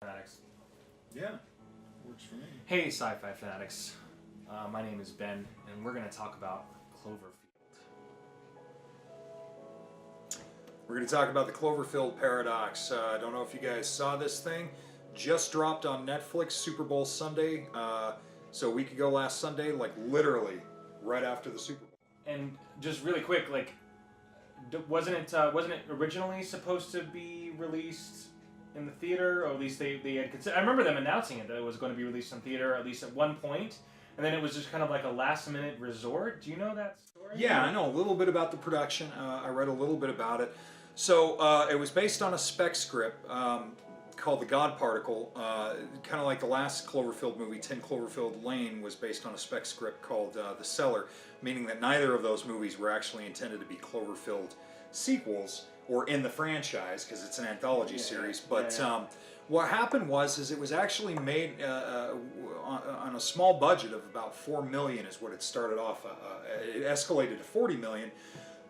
Fanatics. Yeah, works for me. Hey, sci-fi fanatics. My name is Ben, and we're going to talk about Cloverfield. We're going to talk about the Cloverfield Paradox. I don't know if you guys saw this thing. Just dropped on Netflix Super Bowl Sunday. So a week ago last Sunday, like literally right after the Super Bowl. And just really quick, like, wasn't it originally supposed to be released in the theater, or at least they had considered? I remember them announcing it that it was going to be released in theater at least at one point, and then it was just kind of like a last minute resort. Do you know that story? Yeah, I know a little bit about the production. I read a little bit about it. So it was based on a spec script called The God Particle, kind of like the last Cloverfield movie, 10 Cloverfield Lane, was based on a spec script called The Cellar, meaning that neither of those movies were actually intended to be Cloverfield sequels or in the franchise, because it's an anthology series. But what happened was it was actually made on a small budget of about $4 million is what it started off. It escalated to $40 million.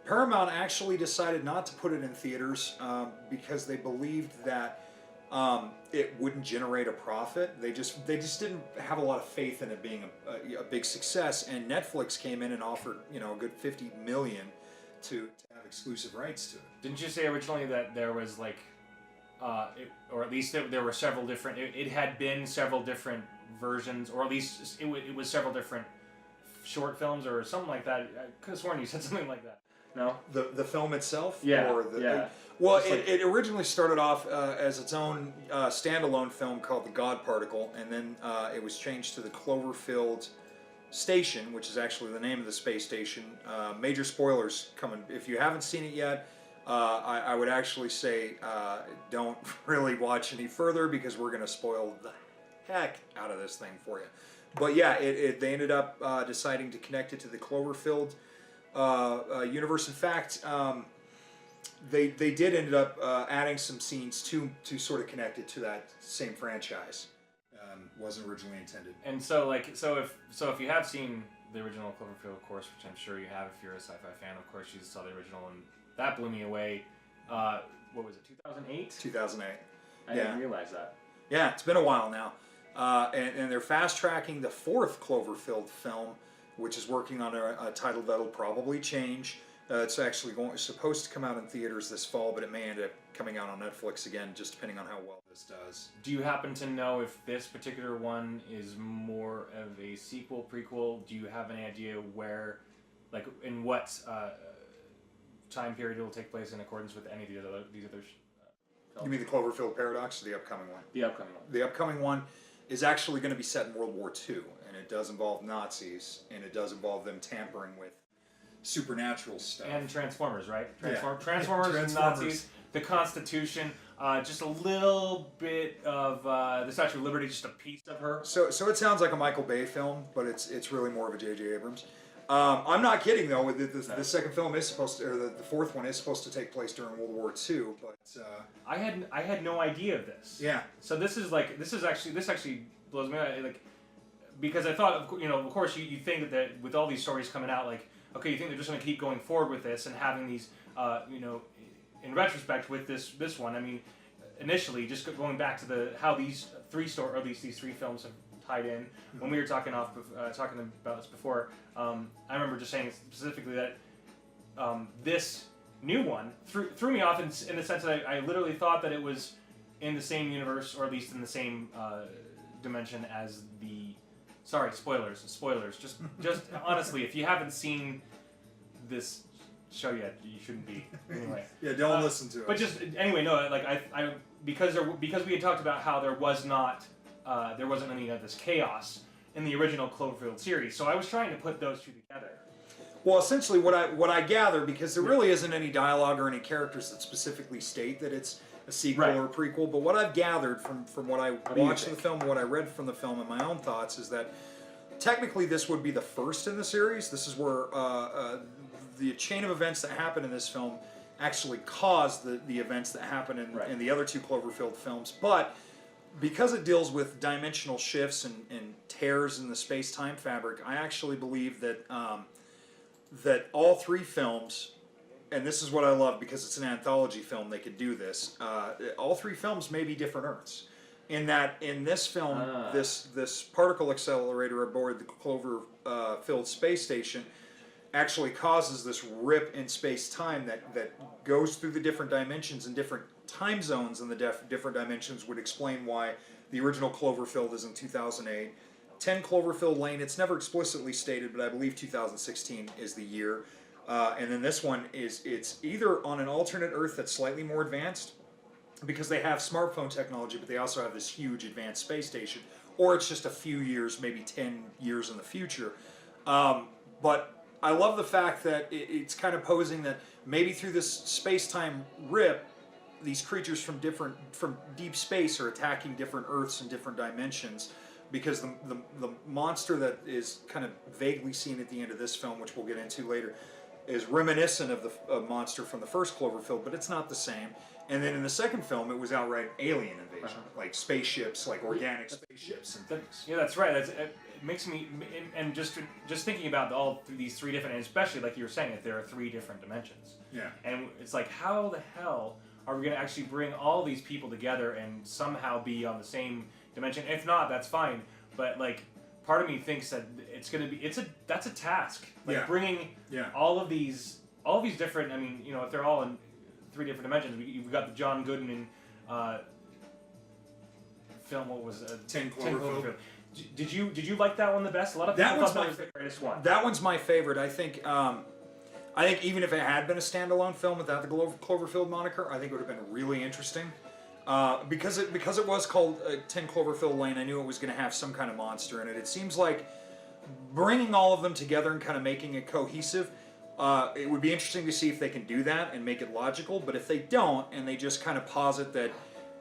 Paramount actually decided not to put it in theaters because they believed that it wouldn't generate a profit. They just didn't have a lot of faith in it being a big success. And Netflix came in and offered a good $50 million to have exclusive rights to it. Didn't you say originally that there was like, or at least there were several different? It had been several different versions, or at least it was several different short films or something like that. I could have sworn you said something like that. No, the film itself. Yeah. Or the, yeah. Well, it originally started off as its own standalone film called The God Particle, and then it was changed to the Cloverfield Station, which is actually the name of the space station. Major spoilers coming. If you haven't seen it yet, I would actually say don't really watch any further, because we're going to spoil the heck out of this thing for you. But yeah, they ended up deciding to connect it to the Cloverfield universe. In fact, they did end up adding some scenes to sort of connect it to that same franchise. Wasn't originally intended. And so if you have seen the original Cloverfield, of course, which I'm sure you have if you're a sci-fi fan, of course you saw the original, and that blew me away. What was it, 2008? 2008. I didn't realize that. Yeah, it's been a while now. And they're fast-tracking the fourth Cloverfield film, which is working on a title that'll probably change. It's actually supposed to come out in theaters this fall, but it may end up coming out on Netflix again, just depending on how well this does. Do you happen to know if this particular one is more of a sequel, prequel? Do you have any idea where, like, in what time period it will take place in accordance with any of these other films? You mean the Cloverfield Paradox, or the upcoming one? The upcoming one. The upcoming one is actually going to be set in World War II, and it does involve Nazis, and it does involve them tampering with supernatural stuff. And Transformers, right? Yeah. Transformers and Nazis, the Constitution, just a little bit of the Statue of Liberty, just a piece of her. So it sounds like a Michael Bay film, but it's really more of a J.J. Abrams. I'm not kidding though. The second film is supposed to, or the fourth one is supposed to take place during World War II. But I had no idea of this. Yeah. So this actually blows me away, like, because I thought, of course you think that with all these stories coming out, like, okay, you think they're just going to keep going forward with this and having these, in retrospect with this one. I mean, initially just going back to how these three films have tied in. When we were talking about this before, I remember just saying specifically that this new one threw me off in the sense that I literally thought that it was in the same universe, or at least in the same dimension as the. Sorry, spoilers. Just honestly, if you haven't seen this show yet, you shouldn't be. Anyway. Yeah, don't listen to it. But just anyway, no, like I because we had talked about how there wasn't any of this chaos in the original Cloverfield series, so I was trying to put those two together. Well, essentially, what I gather, because there really isn't any dialogue or any characters that specifically state that it's a sequel or a prequel, but what I've gathered from what I watched in the film, what I read from the film, and my own thoughts, is that technically this would be the first in the series. This is where the chain of events that happen in this film actually caused the events that happen in the other two Cloverfield films. But because it deals with dimensional shifts and tears in the space-time fabric, I actually believe that that all three films, and this is what I love because it's an anthology film, they could do this. All three films may be different Earths. In that, in this film, this particle accelerator aboard the Cloverfield space station actually causes this rip in space-time that goes through the different dimensions and different time zones in the different dimensions would explain why the original Cloverfield is in 2008. 10 Cloverfield Lane, it's never explicitly stated, but I believe 2016 is the year. And then this one it's either on an alternate Earth that's slightly more advanced, because they have smartphone technology, but they also have this huge advanced space station, or it's just a few years, maybe 10 years in the future. But I love the fact that it's kind of posing that maybe through this space-time rip, these creatures from deep space are attacking different Earths in different dimensions, because the monster that is kind of vaguely seen at the end of this film, which we'll get into later, is reminiscent of the monster from the first Cloverfield, but it's not the same. And then in the second film, it was outright alien invasion, like spaceships, like organic spaceships and things. Yeah, that's right. It makes me, and just thinking about all these three different, and especially like you were saying, that there are three different dimensions. Yeah. And it's like, how the hell are we going to actually bring all these people together and somehow be on the same dimension? If not, that's fine. But like, part of me thinks that it's going to be, that's a task. Like bringing all of these different. I mean, you know, if they're all in three different dimensions, we've got the John Goodman film. What was 10 Cloverfield. Did you like that one the best? A lot of people thought that was the greatest one. That one's my favorite. I think even if it had been a standalone film without the Cloverfield moniker, I think it would have been really interesting. Because it was called 10 Cloverfield Lane, I knew it was going to have some kind of monster in it. It seems like bringing all of them together and kind of making it cohesive, it would be interesting to see if they can do that and make it logical. But if they don't, and they just kind of posit that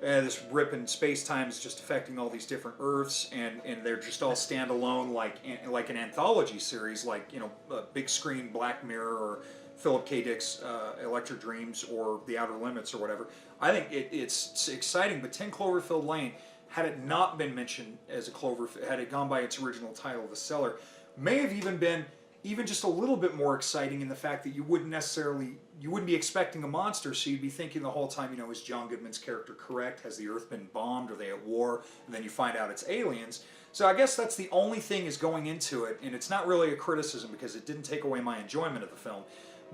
this rip in space-time is just affecting all these different Earths, and they're just all standalone, like an anthology series, like, you know, Big Screen Black Mirror or Philip K. Dick's Electric Dreams or The Outer Limits or whatever. I think it's exciting, but 10 Cloverfield Lane, had it not been mentioned as a Cloverfield, had it gone by its original title, The Cellar, may have even been just a little bit more exciting in the fact that you wouldn't be expecting a monster, so you'd be thinking the whole time, you know, is John Goodman's character correct? Has the Earth been bombed? Are they at war? And then you find out it's aliens. So I guess that's the only thing is going into it, and it's not really a criticism because it didn't take away my enjoyment of the film.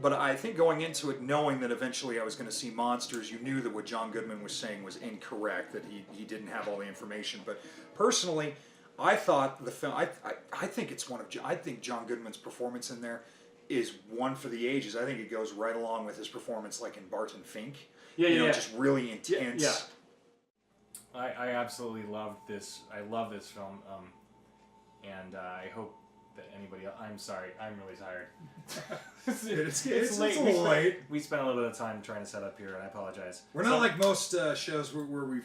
But I think going into it, knowing that eventually I was going to see monsters, you knew that what John Goodman was saying was incorrect, that he didn't have all the information. But personally, I thought the film, I think I think John Goodman's performance in there is one for the ages. I think it goes right along with his performance like in Barton Fink. Just really intense. Yeah. I absolutely loved this. I love this film. And I hope that anybody else, I'm sorry, I'm really tired. it's late. It's a little late. We spent a little bit of time trying to set up here, and I apologize. We're not like most shows where we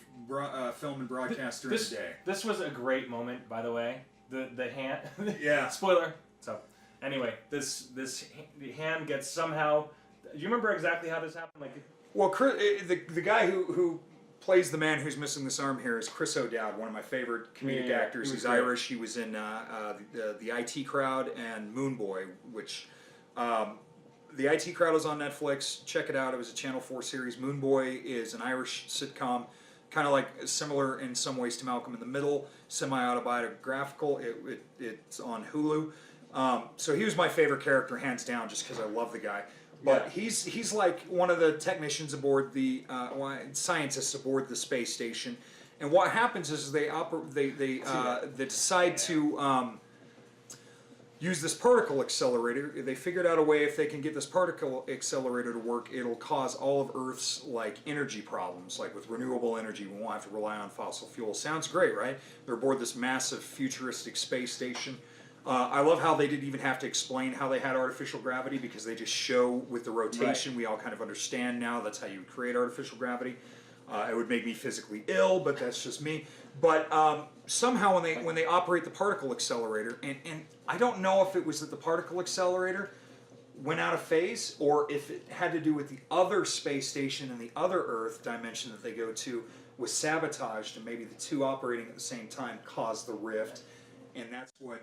film and broadcast during the day. This was a great moment, by the way. The hand. Yeah. Spoiler. So, anyway, the hand gets somehow. Do you remember exactly how this happened? Like, well, the guy who plays the man who's missing this arm here is Chris O'Dowd, one of my favorite comedic actors. He's Irish. He was in the IT Crowd and Moon Boy, which the IT Crowd is on Netflix. Check it out. It was a Channel 4 series. Moon Boy is an Irish sitcom, kind of like similar in some ways to Malcolm in the Middle, semi-autobiographical. It's on Hulu. So he was my favorite character, hands down, just because I love the guy. But he's like one of the technicians aboard the scientists aboard the space station, and what happens is they decide to use this particle accelerator. They figured out a way, if they can get this particle accelerator to work, it'll cause all of Earth's like energy problems, like with renewable energy. We won't have to rely on fossil fuels. Sounds great, right? They're aboard this massive futuristic space station. I love how they didn't even have to explain how they had artificial gravity, because they just show with the rotation. Right. We all kind of understand now that's how you would create artificial gravity. It would make me physically ill, but that's just me. But somehow when they operate the particle accelerator, and I don't know if it was that the particle accelerator went out of phase, or if it had to do with the other space station and the other Earth dimension that they go to was sabotaged, and maybe the two operating at the same time caused the rift, and that's what...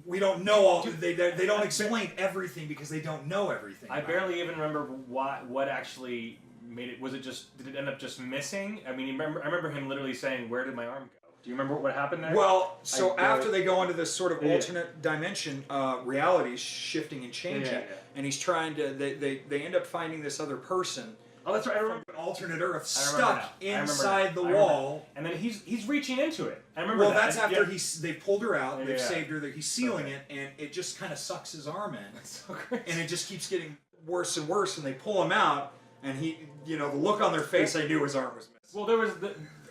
We don't know all. They don't explain everything because they don't know everything. I barely even remember what actually made it? Was it just? Did it end up just missing? I mean, I remember him literally saying, "Where did my arm go?" Do you remember what happened there? Well, so after they go into this sort of alternate dimension, reality's shifting and changing, and he's trying to. They end up finding this other person. Oh, that's right. I remember. From an alternate Earth stuck inside the wall, and then he's reaching into it. I remember. Well, that's after they pulled her out. They've saved her. He's sealing it, and it just kind of sucks his arm in. That's so crazy. And it just keeps getting worse and worse. And they pull him out, and the look on their face, I knew his arm was missing. Well, there was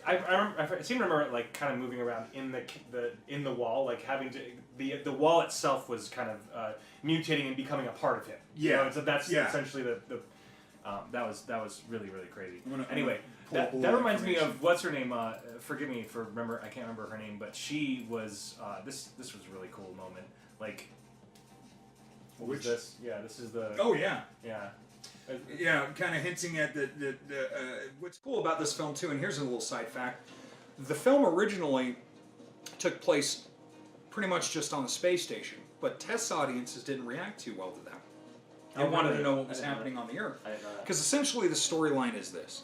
I seem to remember it like kind of moving around in the wall, like having to the wall itself was kind of mutating and becoming a part of him. Yeah. So that's essentially the that was really crazy. Anyway, that reminds me of what's her name. Forgive me for I can't remember her name, but she was this was a really cool moment. Like, what was this? Yeah, this is the. Oh yeah. Yeah. Yeah, kind of hinting at the what's cool about this film too, and here's a little side fact. The film originally took place pretty much just on the space station, but test audiences didn't react too well to that. They wanted to know what was happening on the Earth. I didn't know that. Because essentially the storyline is this.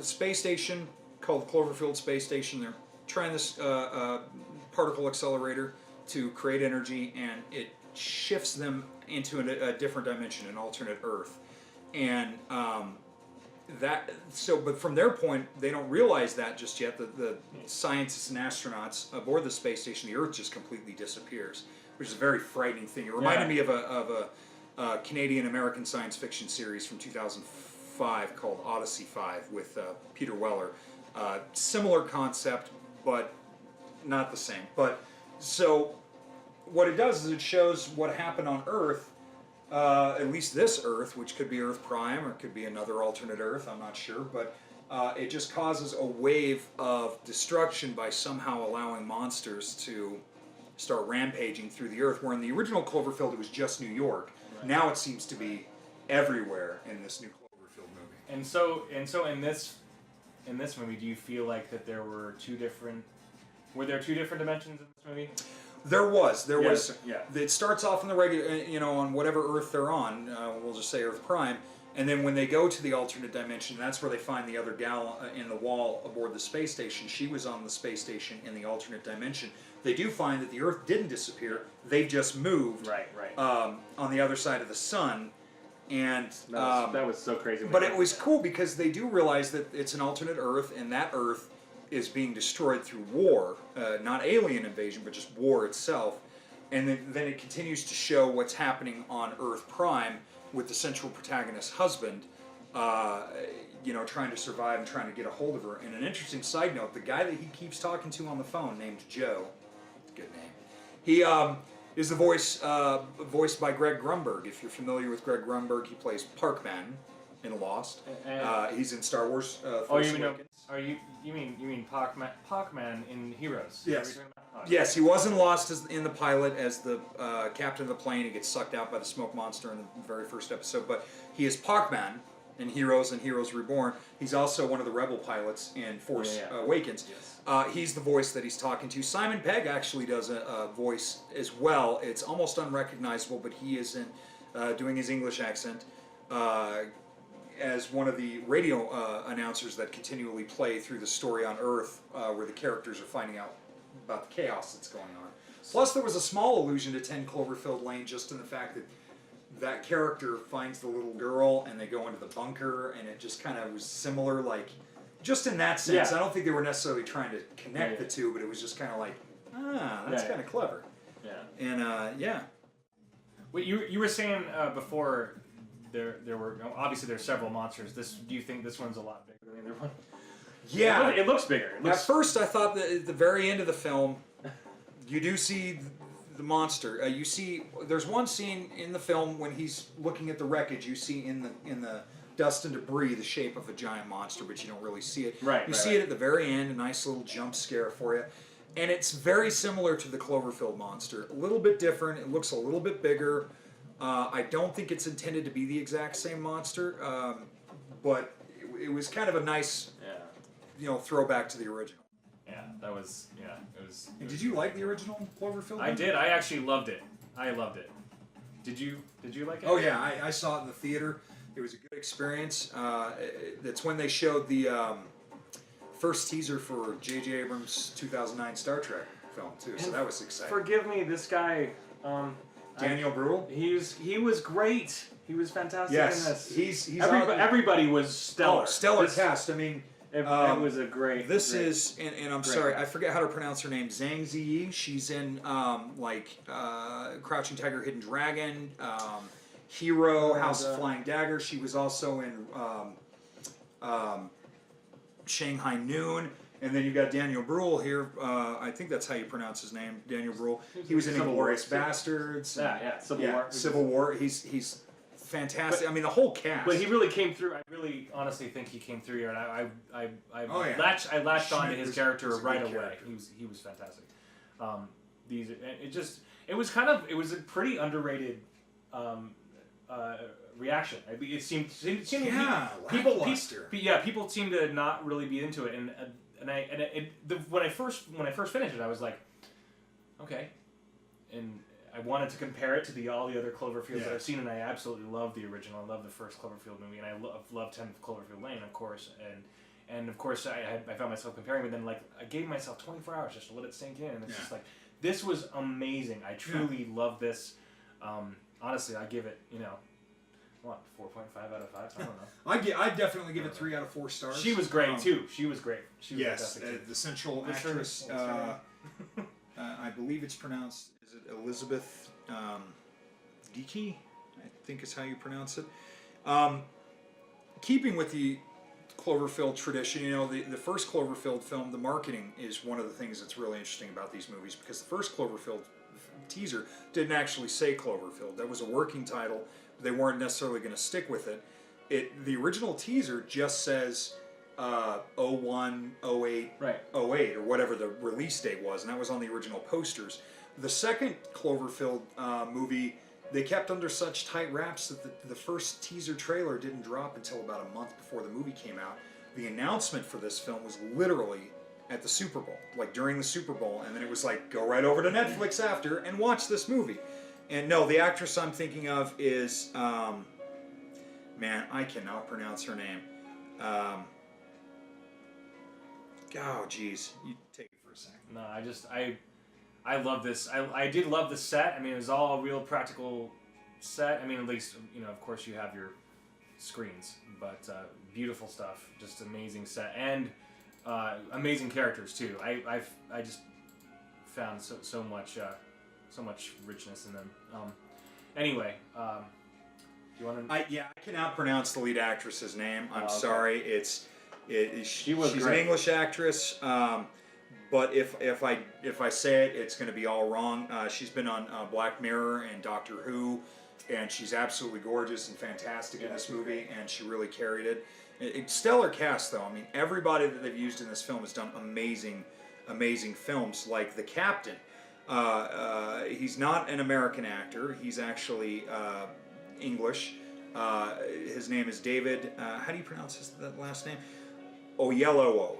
Space station, called the Cloverfield Space Station, they're trying this particle accelerator to create energy, and it shifts them into a different dimension, an alternate Earth. And but from their point, they don't realize that just yet. The scientists and astronauts aboard the space station, the Earth just completely disappears, which is a very frightening thing. It reminded me of a Canadian-American science fiction series from 2005 called Odyssey 5 with Peter Weller. Similar concept, but not the same. But so what it does is it shows what happened on Earth. At least this Earth, which could be Earth Prime or it could be another alternate Earth, I'm not sure, but it just causes a wave of destruction by somehow allowing monsters to start rampaging through the Earth, where in the original Cloverfield it was just New York. Right. Now it seems to be everywhere in this new Cloverfield movie. And so in this movie, do you feel like that there were two different dimensions in this movie? There was. Yeah. It starts off in the regular, on whatever Earth they're on. We'll just say Earth Prime, and then when they go to the alternate dimension, that's where they find the other gal in the wall aboard the space station. She was on the space station in the alternate dimension. They do find that the Earth didn't disappear; they've just moved. Right. On the other side of the sun, and that was so crazy. But it was cool because they do realize that it's an alternate Earth, and that Earth is being destroyed through war, not alien invasion, but just war itself. And then it continues to show what's happening on Earth Prime with the central protagonist's husband, trying to survive and trying to get a hold of her. And an interesting side note, the guy that he keeps talking to on the phone, named Joe, good name, he is the voiced by Greg Grunberg. If you're familiar with Greg Grunberg, he plays Parkman in Lost. He's in Star Wars Force Awakens. You mean Pac-Man in Heroes? Yes. Yes, he was in Lost in the pilot as the captain of the plane. He gets sucked out by the smoke monster in the very first episode. But he is Pac-Man in Heroes and Heroes Reborn. He's also one of the rebel pilots in Force Awakens. Yes. He's the voice that he's talking to. Simon Pegg actually does a voice as well. It's almost unrecognizable, but he is doing his English accent. As one of the radio announcers that continually play through the story on Earth, where the characters are finding out about the chaos that's going on. Plus, there was a small allusion to 10 Cloverfield Lane, just in the fact that character finds the little girl and they go into the bunker, and it just kind of was similar, like, just in that sense. I don't think they were necessarily trying to connect the two, but it was just kind of like, that's kind of clever. Yeah. And, What you were saying before... There were obviously there's several monsters. Do you think this one's a lot bigger than the other one? Yeah, it looks bigger. At first, I thought that at the very end of the film, you do see the monster. You see, there's one scene in the film when he's looking at the wreckage. You see in the dust and debris the shape of a giant monster, but you don't really see it. You see it at the very end, a nice little jump scare for you. And it's very similar to the Cloverfield monster. A little bit different. It looks a little bit bigger. I don't think it's intended to be the exact same monster, but it was kind of a nice, throwback to the original. Yeah, that was, it was. And did you like the original Cloverfield? I did. I actually loved it. I loved it. Did you like it? Oh yeah, I saw it in the theater. It was a good experience. That's when they showed the first teaser for J.J. Abrams' 2009 Star Trek film too. So that was exciting. Forgive me, this guy. Daniel Bruhl. He was great. He was fantastic Yes, in this. he's everybody was stellar. Oh, stellar This- cast. I mean, It was a great. this great- is, and I'm great sorry, cast. I forget how to pronounce her name. Zhang Ziyi. She's in Crouching Tiger, Hidden Dragon, Hero, House of Flying Dagger. She was also in Shanghai Noon. And then you got Daniel Bruhl here. I think that's how you pronounce his name, Daniel Bruhl. He was in Civil War. Inglourious Bastards. Civil War. Civil War. He's fantastic. I mean, the whole cast. But he really came through. I really, honestly think he came through here, and I latched onto his character right away. Character. He was fantastic. It was a pretty underrated reaction. It seemed lackluster. people seem to not really be into it, when I first finished it, I was like, okay, and I wanted to compare it to all the other Cloverfields that I've seen, and I absolutely love the original. I love the first Cloverfield movie, and I love 10 Cloverfield Lane, of course, and of course I found myself comparing, but then like I gave myself 24 hours just to let it sink in, and it's just like, this was amazing. I truly love this. Honestly, I give it, 4.5 out of 5. I don't know. I'd definitely give it 3 out of 4 stars. She was great too. She was great. She was Yes, fantastic too. the central What's her- actress. what's her name? I believe it's pronounced. Is it Elizabeth Deke? I think is how you pronounce it. Keeping with the Cloverfield tradition, the first Cloverfield film, the marketing is one of the things that's really interesting about these movies, because the first Cloverfield teaser didn't actually say Cloverfield. That was a working title. They weren't necessarily going to stick with it. The original teaser just says 01, 08, Right. 08, or whatever the release date was, and that was on the original posters. The second Cloverfield movie, they kept under such tight wraps that the first teaser trailer didn't drop until about a month before the movie came out. The announcement for this film was literally at the Super Bowl, like during the Super Bowl, and then it was like, go right over to Netflix after and watch this movie. And no, the actress I'm thinking of is, man, I cannot pronounce her name. Oh, geez. You take it for a second. No, I love this. I did love the set. I mean, it was all a real practical set. I mean, at least, of course you have your screens, but beautiful stuff. Just amazing set. And amazing characters, too. I just found so much richness in them. Anyway, you want to? I cannot pronounce the lead actress's name. I'm okay. sorry. She's great. an English actress, but if I say it, it's going to be all wrong. She's been on Black Mirror and Doctor Who, and she's absolutely gorgeous and fantastic in this movie, and she really carried it. Stellar cast, though. I mean, everybody that they've used in this film has done amazing films, like the Captain. He's not an American actor. He's actually English. His name is David. How do you pronounce that last name? Oyelowo.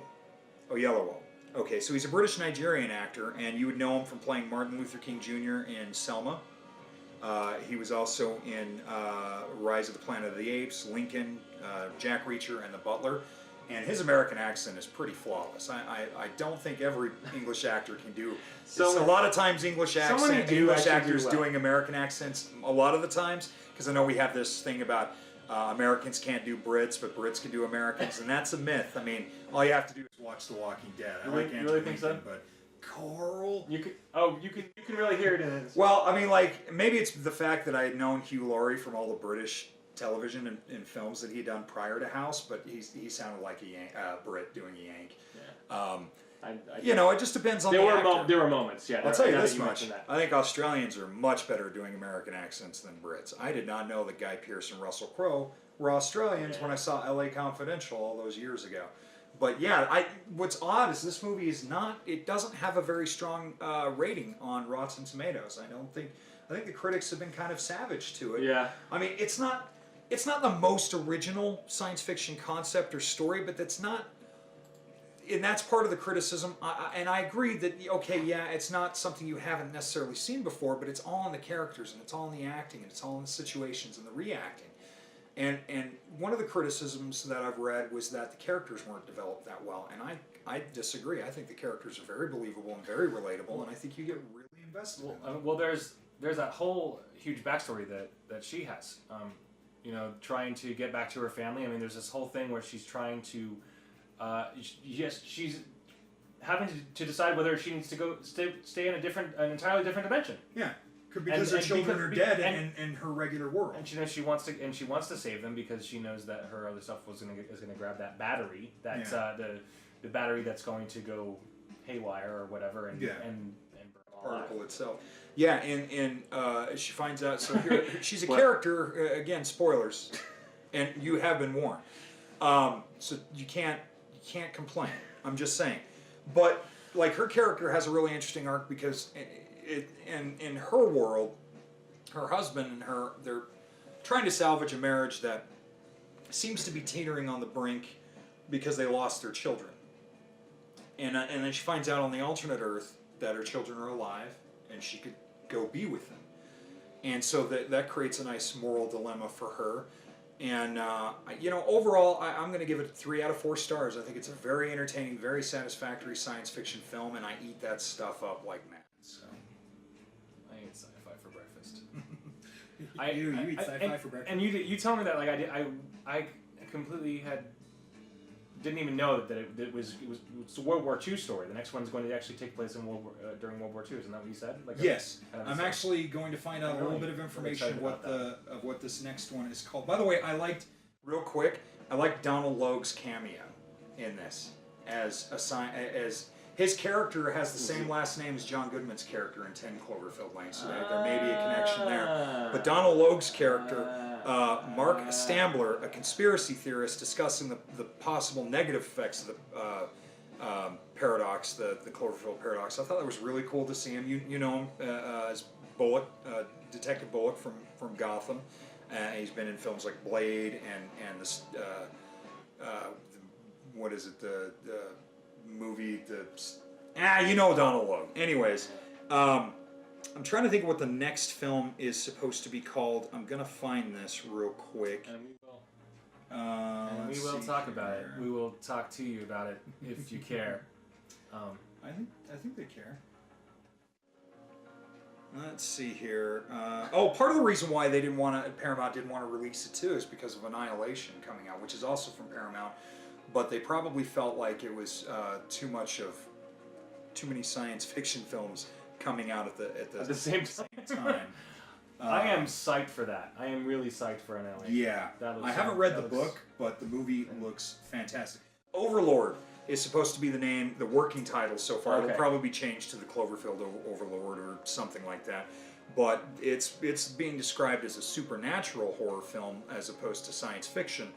Okay, so he's a British Nigerian actor, and you would know him from playing Martin Luther King Jr. in Selma. He was also in Rise of the Planet of the Apes, Lincoln, Jack Reacher, and The Butler. And his American accent is pretty flawless. I don't think every English actor can do. A lot of times English actors doing American accents. A lot of the times, because I know we have this thing about Americans can't do Brits, but Brits can do Americans, and that's a myth. I mean, all you have to do is watch The Walking Dead. You really think so? But Carl, You can really hear it in it. well, I mean, like, maybe it's the fact that I had known Hugh Laurie from all the British television and films that he'd done prior to House, but he sounded like a Brit doing a Yank. Yeah. It just depends on There the were actor. there were moments. Yeah. I'll tell you now this that you much. mention that. I think Australians are much better at doing American accents than Brits. I did not know that Guy Pearce and Russell Crowe were Australians when I saw L.A. Confidential all those years ago. But yeah, what's odd is this movie it doesn't have a very strong rating on Rotten Tomatoes. I think the critics have been kind of savage to it. Yeah. I mean, it's not the most original science fiction concept or story, but and that's part of the criticism. And I agree that, it's not something you haven't necessarily seen before, but it's all in the characters, and it's all in the acting, and it's all in the situations and the reacting. And one of the criticisms that I've read was that the characters weren't developed that well, and I disagree. I think the characters are very believable and very relatable, and I think you get really invested in them. Well, there's that whole huge backstory that she has. You know, trying to get back to her family. I mean, there's this whole thing where she's trying to, she's having to decide whether she needs to go stay in an entirely different dimension. Yeah. Because her children are dead in her regular world, and she knows she wants to save them because she knows that her other stuff is gonna grab that battery, the battery that's going to go haywire or whatever, and burn particle itself. Yeah, and she finds out. So here she's a character again. Spoilers, and you have been warned. So you can't complain. I'm just saying, but like her character has a really interesting arc because. In her world, her husband and her, they're trying to salvage a marriage that seems to be teetering on the brink because they lost their children. And then she finds out on the alternate Earth that her children are alive and she could go be with them. And so that creates a nice moral dilemma for her. And, you know, overall, I'm going to give it 3 out of 4 stars. I think it's a very entertaining, very satisfactory science fiction film, and I eat that stuff up like mad. So. I eat sci-fi for breakfast. You eat sci-fi for breakfast. And you tell me that like I completely didn't even know that it was a World War II story. The next one's going to actually take place in during World War II. Isn't that what you said? Like yes, I'm actually going to find out a little bit of information of what this next one is called. By the way, I liked Donald Logue's cameo in this as his character has the same last name as John Goodman's character in 10 Cloverfield Lane, so there may be a connection there. But Donald Logue's character, Mark Stambler, a conspiracy theorist discussing the possible negative effects of the paradox, the Cloverfield Paradox. I thought that was really cool to see him. You know him as Bullock, Detective Bullock from Gotham. He's been in films like Blade and this, what is it, the movie, you know Donald Logue. Anyways, I'm trying to think of what the next film is supposed to be called. I'm gonna find this real quick. And we will talk about it. We will talk to you about it if you care. I think they care. Let's see here. Part of the reason why Paramount didn't want to release it too is because of Annihilation coming out, which is also from Paramount. But they probably felt like it was too many science fiction films coming out at the same time. I am psyched for that. I am really psyched for Annihilation. Yeah, I haven't read the book, but the movie looks fantastic. Overlord is supposed to be the working title so far. It'll probably be changed to the Cloverfield Overlord or something like that. But it's being described as a supernatural horror film as opposed to science fiction.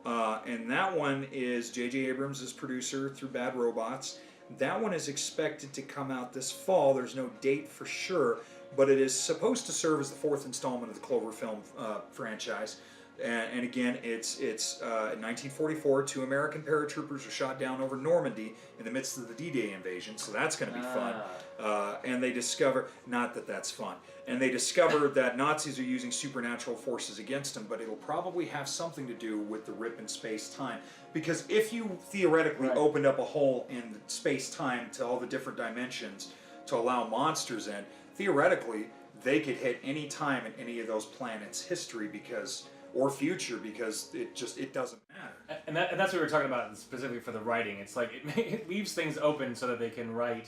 And that one is J.J. Abrams' producer through Bad Robots. That one is expected to come out this fall. There's no date for sure, but it is supposed to serve as the 4th installment of the Cloverfield franchise. And again, it's in 1944, 2 American paratroopers are shot down over Normandy in the midst of the D-Day invasion, so that's going to be fun. And they discover, not that that's fun, and they discover that Nazis are using supernatural forces against them, but it'll probably have something to do with the rip in space-time. Because if you theoretically opened up a hole in space-time to all the different dimensions to allow monsters in, theoretically, they could hit any time in any of those planets' history or future, because it doesn't matter. And that's what we were talking about specifically for the writing. It's like it leaves things open so that they can write.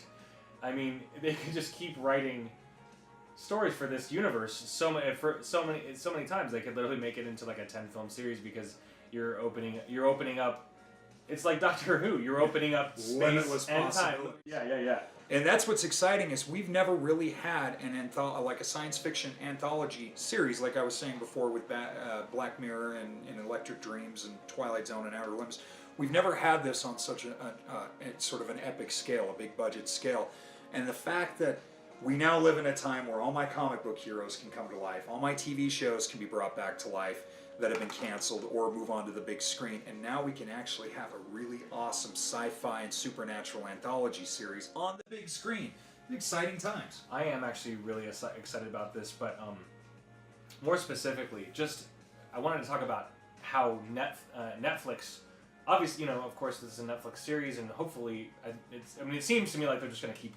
I mean, they can just keep writing stories for this universe so many times. They could literally make it into like a 10-film series because you're opening up. It's like Doctor Who. You're opening up space and time. Yeah. And that's what's exciting is we've never really had like a science fiction anthology series, like I was saying before with Black Mirror and Electric Dreams and Twilight Zone and Outer Limits. We've never had this on such a sort of an epic scale, a big budget scale. And the fact that we now live in a time where all my comic book heroes can come to life, all my TV shows can be brought back to life that have been canceled or move on to the big screen, and now we can actually have a really awesome sci-fi and supernatural anthology series on the big screen. Exciting times. I am actually really excited about this, but more specifically, I wanted to talk about how Netflix, obviously, of course, this is a Netflix series, and hopefully, it seems to me like they're just going to keep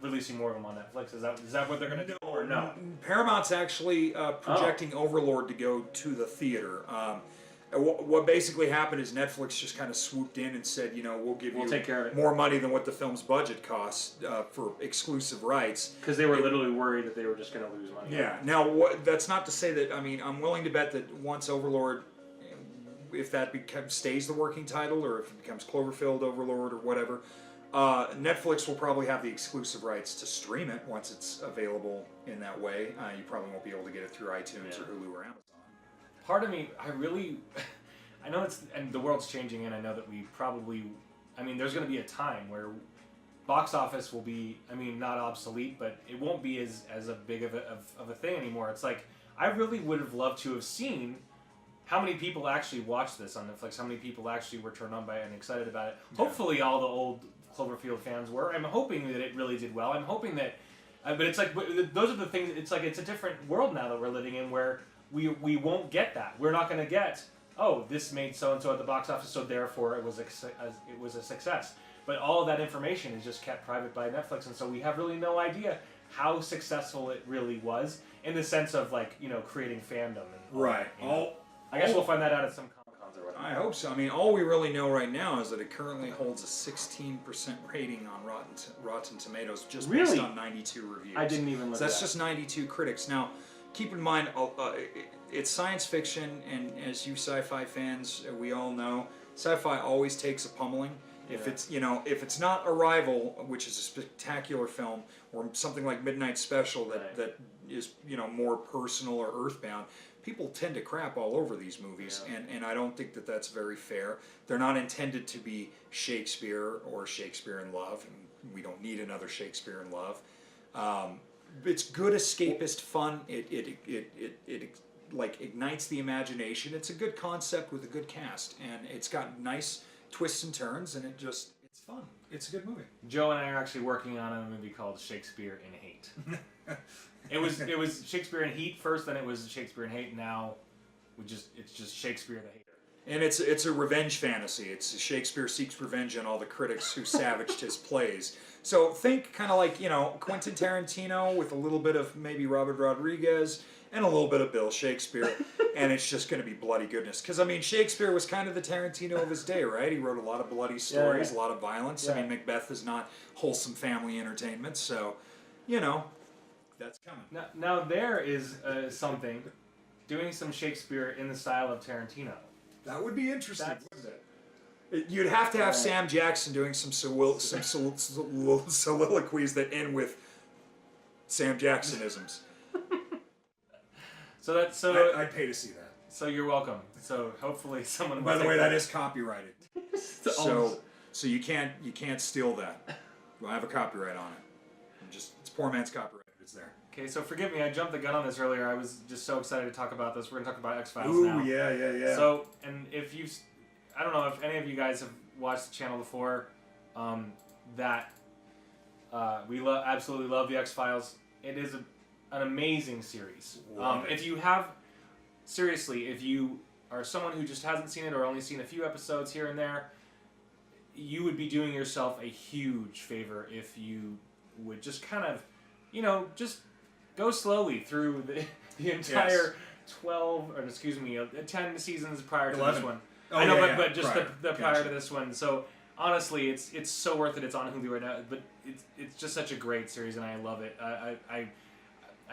releasing more of them on Netflix. Is that what they're going to do, or no? Paramount's actually projecting Overlord to go to the theater. What basically happened is Netflix just kind of swooped in and said, we'll give you take care of it. more money than what the film's budget costs for exclusive rights. Because they were literally worried that they were just going to lose money. Yeah. Now, that's not to say that, I'm willing to bet that once Overlord, if that stays the working title, or if it becomes Cloverfield Overlord or whatever, Netflix will probably have the exclusive rights to stream it once it's available in that way. You probably won't be able to get it through iTunes or Hulu or Amazon. Part of me, I know and the world's changing, and I know that we probably, there's going to be a time where box office will be, not obsolete, but it won't be as a big of a thing anymore. It's like, I really would have loved to have seen how many people actually watched this on Netflix, how many people actually were turned on by it and excited about it. Yeah. Hopefully all the old Cloverfield fans were. I'm hoping that it really did well. I'm hoping that, but it's like, those are the things, it's like, it's a different world now that we're living in, where we won't get that. We're not going to get, this made so-and-so at the box office, so therefore it was a success. But all of that information is just kept private by Netflix, and so we have really no idea how successful it really was, in the sense of, creating fandom. And right. I guess we'll find that out at some Comic-Cons or whatever. I hope so. All we really know right now is that it currently holds a 16% rating on Rotten Tomatoes, just based on 92 reviews. I didn't even look at that. That's just 92 critics. Now, keep in mind, it's science fiction, and as you sci-fi fans, we all know, sci-fi always takes a pummeling. Yeah. If it's not Arrival, which is a spectacular film, or something like Midnight Special that is more personal or earthbound, people tend to crap all over these movies, and I don't think that that's very fair. They're not intended to be Shakespeare or Shakespeare in Love, and we don't need another Shakespeare in Love. It's good escapist fun. It ignites the imagination. It's a good concept with a good cast, and it's got nice twists and turns, and it's fun. It's a good movie. Joe and I are actually working on a movie called Shakespeare in Hate. It was Shakespeare in Heat first, then it was Shakespeare in Hate. Now, it's just Shakespeare the Hater. And it's a revenge fantasy. It's Shakespeare seeks revenge on all the critics who savaged his plays. So think kind of like Quentin Tarantino with a little bit of maybe Robert Rodriguez and a little bit of Bill Shakespeare, and it's just going to be bloody goodness. Because Shakespeare was kind of the Tarantino of his day, right? He wrote a lot of bloody stories, a lot of violence. Yeah. Macbeth is not wholesome family entertainment, so that's coming. Now there is something, doing some Shakespeare in the style of Tarantino. That would be interesting, wouldn't it? You'd have to have Sam Jackson doing some soliloquies that end with Sam Jacksonisms. I'd pay to see that. So you're welcome. So hopefully someone. By the way, that is copyrighted. so you can't steal that. We'll have a copyright on it. It's poor man's copyright. It's there. Okay, so forgive me, I jumped the gun on this earlier. I was just so excited to talk about this. We're going to talk about X-Files now. Ooh, yeah. So, and I don't know if any of you guys have watched the channel before, we absolutely love the X-Files. It is an amazing series. If you are someone who just hasn't seen it or only seen a few episodes here and there, you would be doing yourself a huge favor if you would just kind of, just go slowly through the entire 10 seasons prior to 11. this one. Oh, I know, yeah, but just prior. the prior to this one. So honestly, it's so worth it. It's on Hulu right now, but it's just such a great series, and I love it. I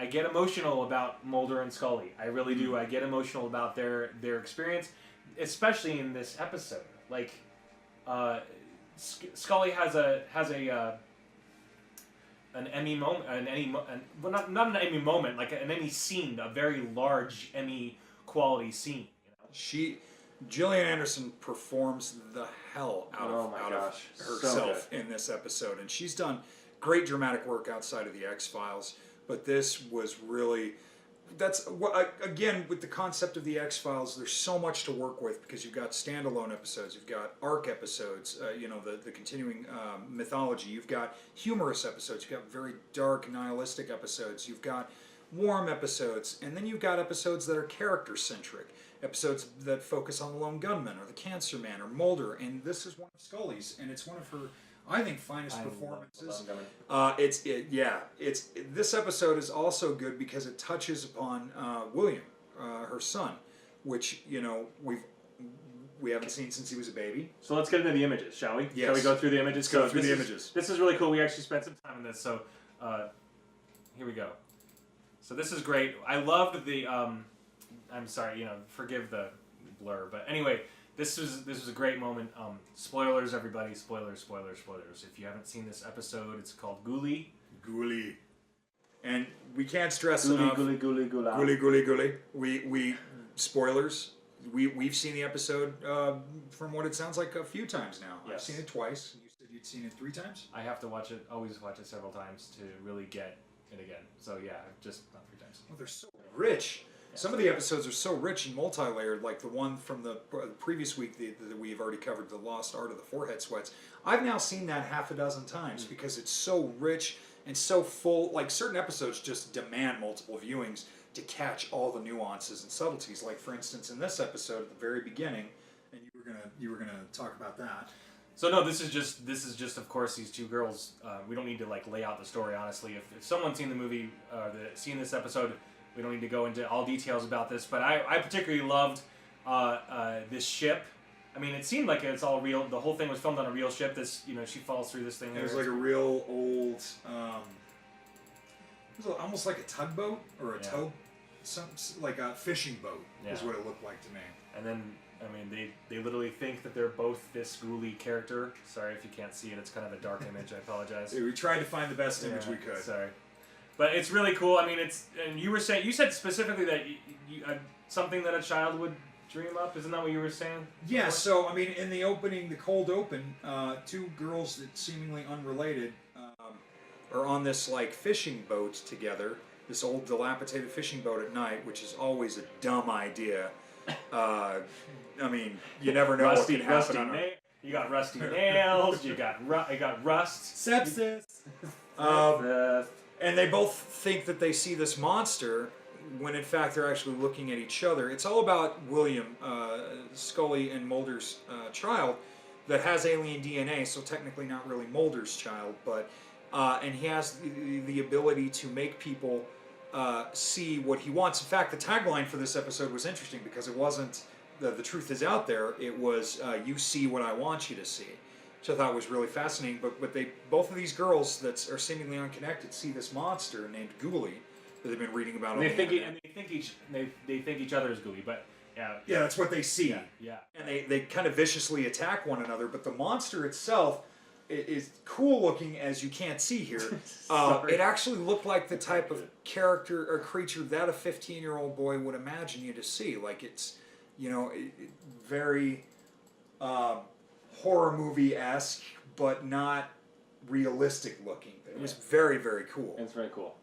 get emotional about Mulder and Scully. I really do. I get emotional about their experience, especially in this episode. Like, Scully has an Emmy moment, not an Emmy moment, like an Emmy scene, a very large Emmy quality scene. Gillian Anderson performs the hell out of herself in this episode, and she's done great dramatic work outside of the X-Files, but this was really. Again, with the concept of the X-Files, there's so much to work with because you've got standalone episodes, you've got arc episodes, the continuing mythology, you've got humorous episodes, you've got very dark, nihilistic episodes, you've got warm episodes, and then you've got episodes that are character-centric. episodes that focus on the lone gunman or the cancer man or Mulder, and this is one of Scully's, and it's one of her, I think, finest performances. This episode is also good because it touches upon William, her son, which we haven't seen since he was a baby. So let's get into the images, shall we? Yes. Shall we go through the images? Let's go through the images. This is really cool. We actually spent some time on this, so here we go. So this is great. I loved the. I'm sorry, forgive the blur, but anyway, this was a great moment. Spoilers, everybody! Spoilers! If you haven't seen this episode, it's called Ghouli. Ghouli. And we can't stress Ghouli, enough. Ghouli. We spoilers. We've seen the episode from what it sounds like a few times now. Yes. I've seen it twice. You said you'd seen it 3 times? I have to always watch it several times to really get it again. So yeah, just not 3 times. Well, they're so rich. Yeah. Some of the episodes are so rich and multi-layered, like the one from the previous week that we've already covered, The Lost Art of the Forehead Sweats. I've now seen that half a dozen times because it's so rich and so full. Like, certain episodes just demand multiple viewings to catch all the nuances and subtleties. Like, for instance, in this episode at the very beginning, and you were gonna talk about that. So no, this is just of course these 2 girls. We don't need to lay out the story, honestly. If someone's seen the movie, seen this episode, we don't need to go into all details about this. But I particularly loved this ship. I mean, it seemed like it's all real. The whole thing was filmed on a real ship. This, she falls through this thing. It was like a real old. It was almost like a tugboat or a tow, like a fishing boat is what it looked like to me. And then, I mean, they literally think that they're both this Ghouli character. Sorry if you can't see it; it's kind of a dark image. I apologize. We tried to find the best image we could. Sorry, but it's really cool. I mean, and you said specifically that something that a child would dream up. Isn't that what you were saying? Yeah. So I mean, in the opening, the cold open, 2 girls that seemingly unrelated. Are on this fishing boat together, this old dilapidated fishing boat at night, which is always a dumb idea. I mean, you never know what can happen. You got rusty nails. You got rust. Sepsis. And they both think that they see this monster when in fact they're actually looking at each other. It's all about William, Scully and Mulder's child that has alien DNA, so technically not really Mulder's child, but. And he has the ability to make people see what he wants. In fact, the tagline for this episode was interesting because it wasn't the truth is out there. It was you see what I want you to see, which I thought was really fascinating. But both of these girls that are seemingly unconnected see this monster named Ghouli that they've been reading about. And they think each other is Ghouli, but yeah, that's what they see. Yeah. And they kind of viciously attack one another. But the monster itself is cool looking as you can't see here. It actually looked like the type of character or creature that a 15-year-old boy would imagine you to see. Like, it's, very horror movie-esque, but not realistic looking. It was very, very cool. It's very cool.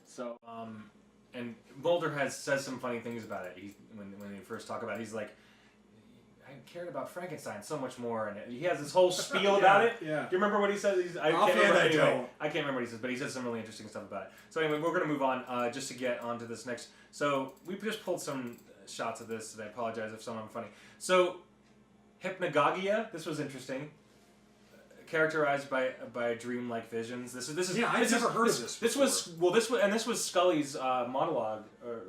So, and Mulder says some funny things about it. When they first talk about it, he's like, I cared about Frankenstein so much more, and he has this whole spiel about it. Yeah. Do you remember what he said? I can't remember what he says, but he says some really interesting stuff about it. So anyway, we're going to move on just to get onto this next. So we just pulled some shots of this, and I apologize if some of them are funny. So hypnagogia, this was interesting. Characterized by dream-like visions. This is I've never heard of this. This was Scully's monologue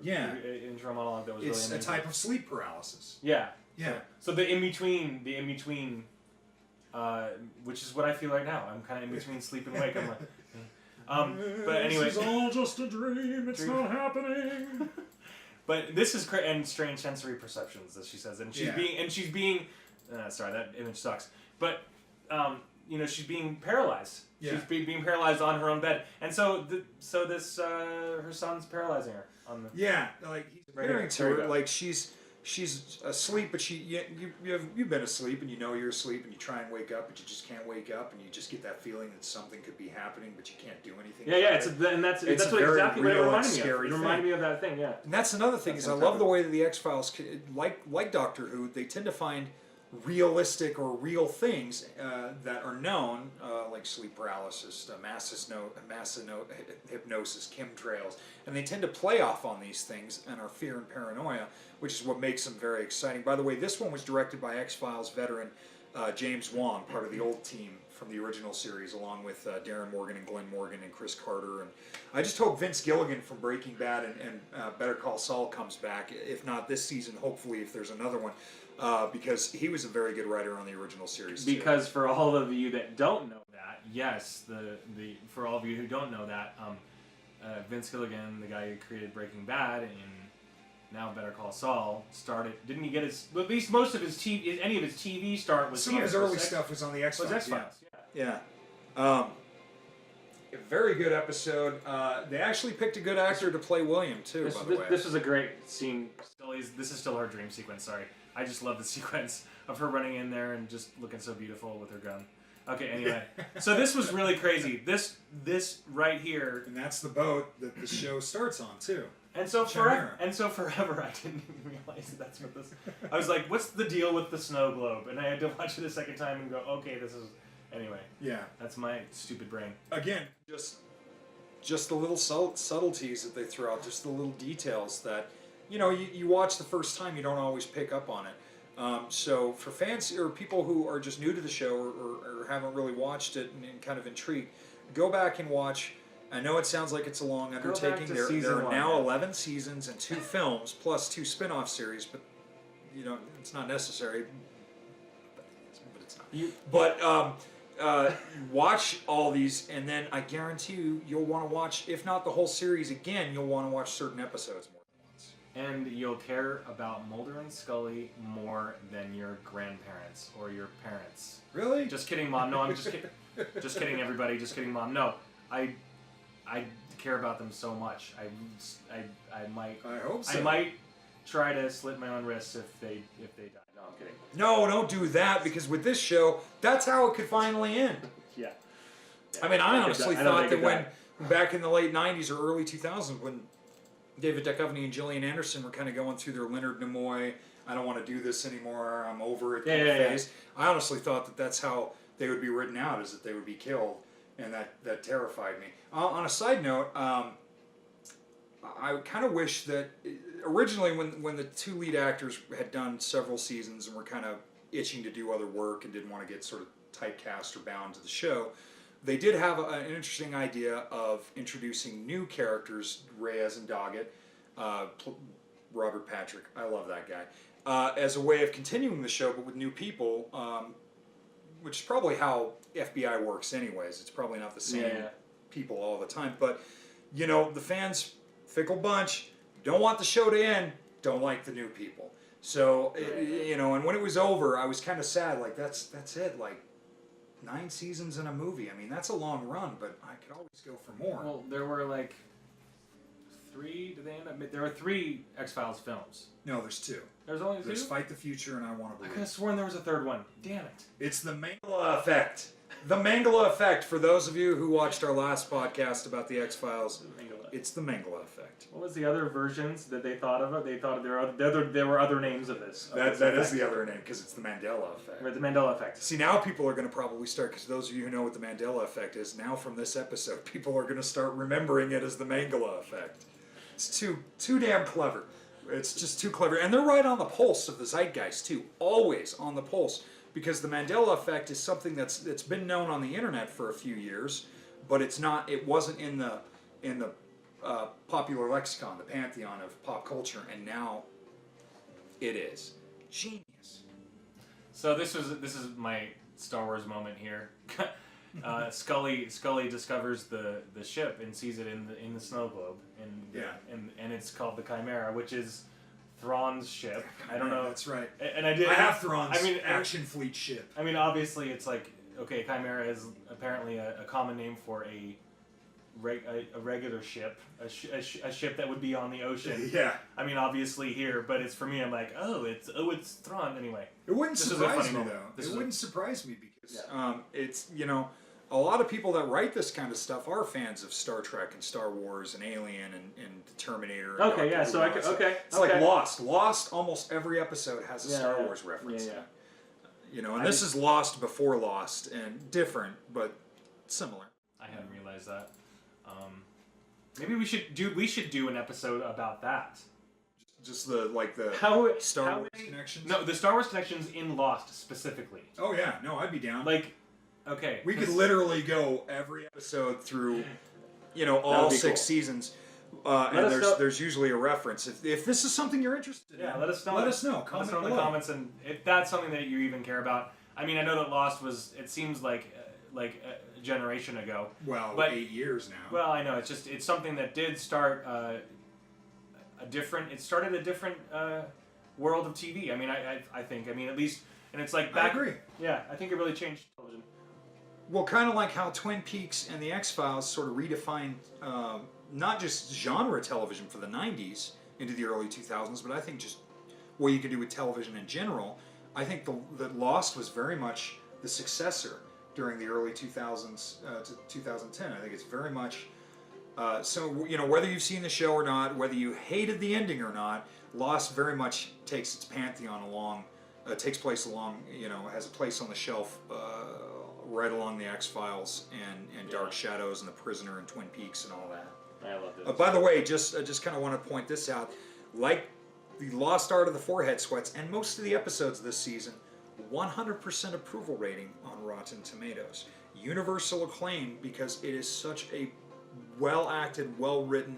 intro monologue that was it's really amazing. It's a type of sleep paralysis. Yeah. Yeah. So the in between, which is what I feel right now. I'm kind of in between sleep and wake. I'm like, but anyway, this is all just a dream. It's not happening. But this is and strange sensory perceptions, as she says, and she's being. Sorry, that image sucks. But she's being paralyzed. Yeah. She's being paralyzed on her own bed, and so her son's paralyzing her on the. Yeah, like he's appearing to her like she's asleep, but you've been asleep and you know you're asleep and you try and wake up, but you just can't wake up, and you just get that feeling that something could be happening, but you can't do anything. That's exactly what it reminded me of. It reminded me of that thing, yeah. And that's another thing I love the way that the X-Files, like Doctor Who, they tend to find realistic or real things that are known, like sleep paralysis, mass hypnosis, chemtrails, and they tend to play off on these things and our fear and paranoia, which is what makes them very exciting. By the way, this one was directed by X-Files veteran James Wan, part of the old team from the original series, along with Darren Morgan and Glenn Morgan and Chris Carter. And I just hope Vince Gilligan from Breaking Bad and Better Call Saul comes back. If not this season, hopefully if there's another one, because he was a very good writer on the original series too. Because for all of you that don't know that, yes, for all of you who don't know that, Vince Gilligan, the guy who created Breaking Bad and now Better Call Saul, didn't he get at least most of his any of his TV start was Some here. of his early stuff was on the X-Files. Was X-Files, Yeah. A very good episode. They actually picked a good actor to play William too. By the way, this was a great scene. This is still her dream sequence. Sorry, I just love the sequence of her running in there and just looking so beautiful with her gun. Okay, anyway, so this was really crazy. This right here, And that's the boat that the show starts on too. and so Chimera. forever, I didn't even realize that's what this. I was like, what's the deal with the snow globe? And I had to watch it a second time and go, okay, this is. Anyway, Yeah. that's my stupid brain. Again, just the little subtleties that they throw out, just the little details that, you watch the first time, you don't always pick up on it. So for fans or people who are just new to the show or haven't really watched it and kind of intrigued, go back and watch. I know it sounds like it's a long undertaking. to There season are one, now yeah. 11 seasons and 2 films plus 2 spin-off series, but it's not necessary. But it's not. Watch all these, and then I guarantee you'll want to watch, if not the whole series again, you'll want to watch certain episodes more than once. And you'll care about Mulder and Scully more than your grandparents or your parents. really? Just kidding, Mom. No, I'm just kidding. Just kidding, everybody. Just kidding, Mom. No, I care about them so much. I might. I hope so. I might try to slit my own wrists if they die. No, I'm kidding. No, don't do that, because with this show, that's how it could finally end. Yeah. I mean, I honestly I don't thought think that it when, back in the late 90s or early 2000s, when David Duchovny and Gillian Anderson were kind of going through their Leonard Nimoy, I don't want to do this anymore, I'm over it kind of phase, I honestly thought that that's how they would be written out, is that they would be killed, and that terrified me. On a side note, I kind of wish that originally when the 2 lead actors had done several seasons and were kind of itching to do other work and didn't want to get sort of typecast or bound to the show, they did have an interesting idea of introducing new characters, Reyes and Doggett, Robert Patrick, I love that guy, as a way of continuing the show but with new people, which is probably how FBI works anyways. It's probably not the same people all the time, but the fans, fickle bunch, don't want the show to end, don't like the new people. So, and when it was over, I was kind of sad, like, that's it, like, 9 seasons in a movie. I mean, that's a long run, but I could always go for more. Well, there were like 3. Did they end up? There were 3 X-Files films. No, there's 2. There's only 2. There's Fight the Future and I Want to I Believe. could have sworn there was a 3rd one. Damn it. It's the main. Mangala effect. The Mangala effect, for those of you who watched our last podcast about the X-Files, it's the Mangala effect. What was the other versions that they thought of? They thought there were other names of this. That is the other name, because it's the Mandela effect. Right, the Mandela effect. See, now people are going to probably start, because those of you who know what the Mandela effect is, now from this episode, people are going to start remembering it as the Mangala effect. It's too damn clever. It's just too clever. And they're right on the pulse of the zeitgeist, too. Always on the pulse. Because the Mandela effect is something that's been known on the internet for a few years, but it wasn't in the popular lexicon, the pantheon of pop culture, and now it is. Genius. So this is my Star Wars moment here. Scully discovers the ship and sees it in the snow globe, and it's called the Chimera, which is Thrawn's ship. I don't know. That's right. And I have Thrawn's action fleet ship. I mean, obviously, it's like, okay, Chimera is apparently a common name for a regular ship, a ship that would be on the ocean. Yeah. I mean, obviously here, but it's for me. I'm like, it's Thrawn anyway. It wouldn't This is a surprise funny me moment. though. It wouldn't surprise me because It's a lot of people that write this kind of stuff are fans of Star Trek and Star Wars and Alien and Terminator. And Okay, yeah. So Doctor Who and all that stuff. It's like Lost. Lost, almost every episode has a Star Wars reference. Yeah, You know, and this is Lost before Lost, and different, but similar. I hadn't realized that. Maybe we should do an episode about that. Just the Star Wars connections? No, the Star Wars connections in Lost specifically. Oh yeah, no, I'd be down. Like, okay. We could literally go every episode through, you know, all 6 seasons. And there's usually a reference. If this is something you're interested in, let us know. Let us know. Comment in the comments, and if that's something that you even care about. I mean, I know that Lost was. It seems like a generation ago. Well, but 8 years now. Well, I know it's something that did start It started a different world of TV. I mean, I think. I mean, at least, and it's like back. I agree. Yeah, I think it really changed television. Well, kind of like how Twin Peaks and the X-Files sort of redefined not just genre television for the 90s into the early 2000s, but I think just what you could do with television in general. I think that Lost was very much the successor during the early 2000s to 2010. I think it's very much... so, you know, whether you've seen the show or not, whether you hated the ending or not, Lost very much takes its pantheon along, takes place along, you know, has a place on the shelf right along the X-Files and Dark Shadows and The Prisoner and Twin Peaks and all that. I love this. By the way, just kind of want to point this out. Like the Lost Art of the Forehead Sweats and most of the episodes this season, 100% approval rating on Rotten Tomatoes. Universal acclaim because it is such a well-acted, well-written,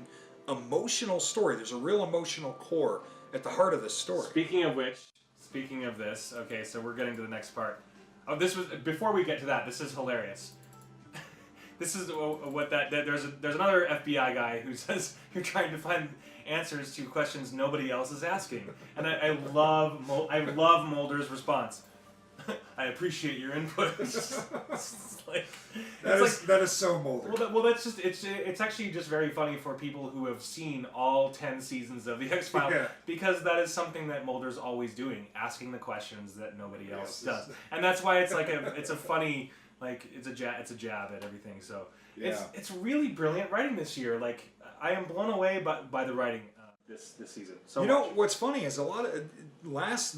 emotional story. There's a real emotional core at the heart of this story. Speaking of this, okay, so we're getting to the next part. Oh, before we get to that, this is hilarious. This is there's another FBI guy who says you're trying to find answers to questions nobody else is asking, and I love Mulder's response. I appreciate your input. That is so Mulder. Well, that's just it's actually just very funny for people who have seen all 10 seasons of the X-Files because that is something that Mulder's always doing, asking the questions that nobody else does, and that's why it's like it's a funny. Like it's a jab at everything. So it's really brilliant writing this year. Like I am blown away by the writing this season. So you know what's funny is a lot of the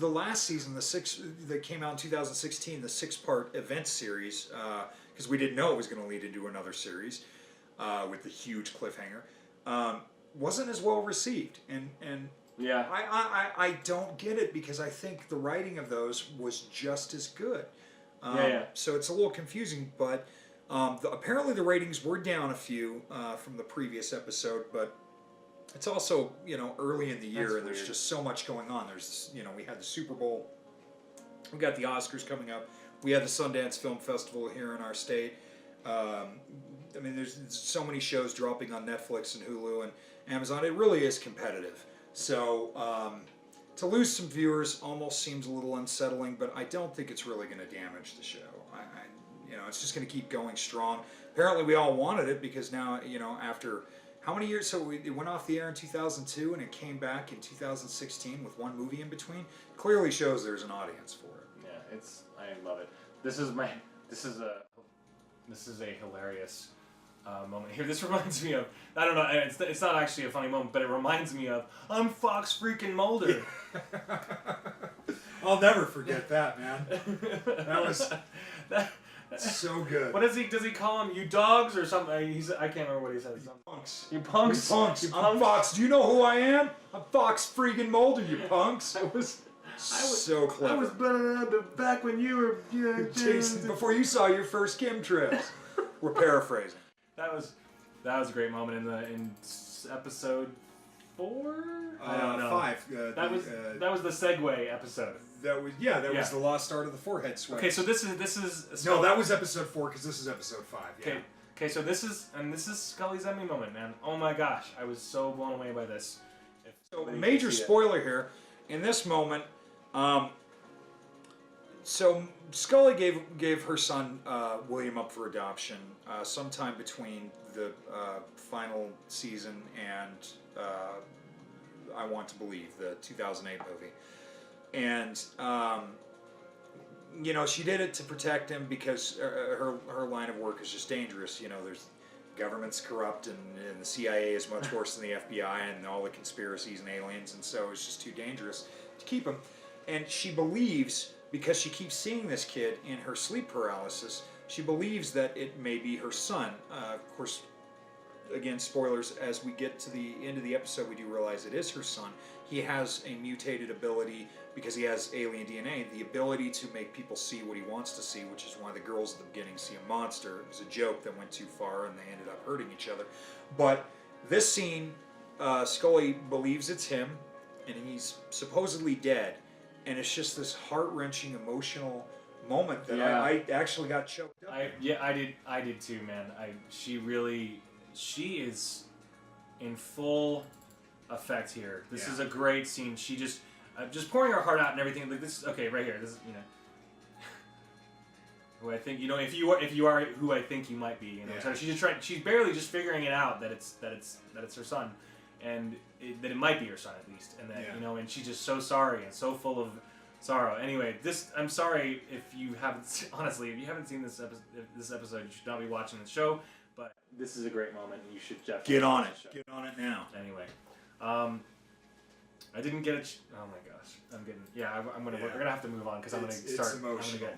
last season, that came out in 2016, the 6-part event series, because we didn't know it was going to lead into another series with the huge cliffhanger, wasn't as well received, and yeah, I don't get it because I think the writing of those was just as good. So it's a little confusing, but apparently the ratings were down a few from the previous episode, but it's also, you know, early in the year and there's just so much going on. There's, you know, we had the Super Bowl, we got the Oscars coming up, we had the Sundance Film Festival here in our state. I mean, there's so many shows dropping on Netflix and Hulu and Amazon. It really is competitive. So, to lose some viewers almost seems a little unsettling, but I don't think it's really going to damage the show. You know, it's just going to keep going strong. Apparently, we all wanted it because now, you know, after how many years? So it went off the air in 2002 and it came back in 2016 with one movie in between. Clearly shows there's an audience for it. Yeah, I love it. This is a hilarious moment here. This reminds me of, I don't know, it's not actually a funny moment, but it reminds me of, I'm Fox freaking Mulder. I'll never forget that, man. That was so good. What does he call them? You dogs or something? I can't remember what he says. Punks. You punks. You punks. I'm Fox. Do you know who I am? I'm Fox freaking Mulder, you punks. I was so clever. I was back when you were Jason, before you saw your first chemtrails. We're paraphrasing. That was a great moment in episode 4. I don't know. 5. That was the segue episode. That was the Lost Art of the Forehead Sweat. Okay, so this is no, that was episode 4 because this is episode 5. Yeah. Okay, so this is Scully's Emmy moment, man. Oh my gosh, I was so blown away by this. So major spoiler here. In this moment, so Scully gave her son William up for adoption sometime between the final season and I Want to Believe, the 2008 movie. And, you know, she did it to protect him because her line of work is just dangerous. You know, there's government's corrupt and the CIA is much worse than the FBI and all the conspiracies and aliens, and so it's just too dangerous to keep him. And she believes because she keeps seeing this kid in her sleep paralysis, she believes that it may be her son. Of course, again, spoilers, as we get to the end of the episode, we do realize it is her son. He has a mutated ability, because he has alien DNA, the ability to make people see what he wants to see, which is why the girls at the beginning see a monster. It was a joke that went too far and they ended up hurting each other. But this scene, Scully believes it's him, and he's supposedly dead. And it's just this heart-wrenching, emotional moment that I actually got choked up. I did too, man. She is in full effect here. This is a great scene. She just pouring her heart out and everything. Like this, okay, right here. This is, who I think, if you are who I think you might be, So she's barely just figuring it out that it's her son, and that it might be her son at least, and that and she's just so sorry and so full of sorrow. Anyway, I'm sorry if you haven't seen this episode, you should not be watching the show. But this is a great moment, and you should definitely get on it. Get on it now. Anyway, I didn't get it. Oh my gosh, I'm getting. Yeah, I'm gonna. We're gonna have to move on because I'm gonna start. It's emotional.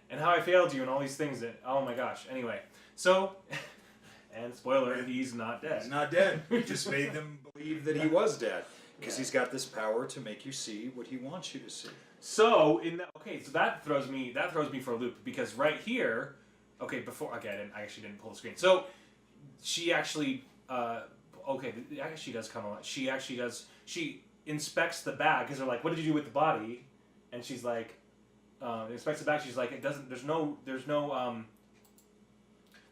And how I failed you and all these things that. Oh my gosh. Anyway, so, and spoiler, he's not dead. He's not dead. He just made them believe that he was dead because he's got this power to make you see what he wants you to see. So so that throws me for a loop because right here. Okay, I actually didn't pull the screen. So, she actually, she does come on. She actually does, she inspects the bag, because they're like, what did you do with the body? And she's like, inspects the bag, she's like, there's no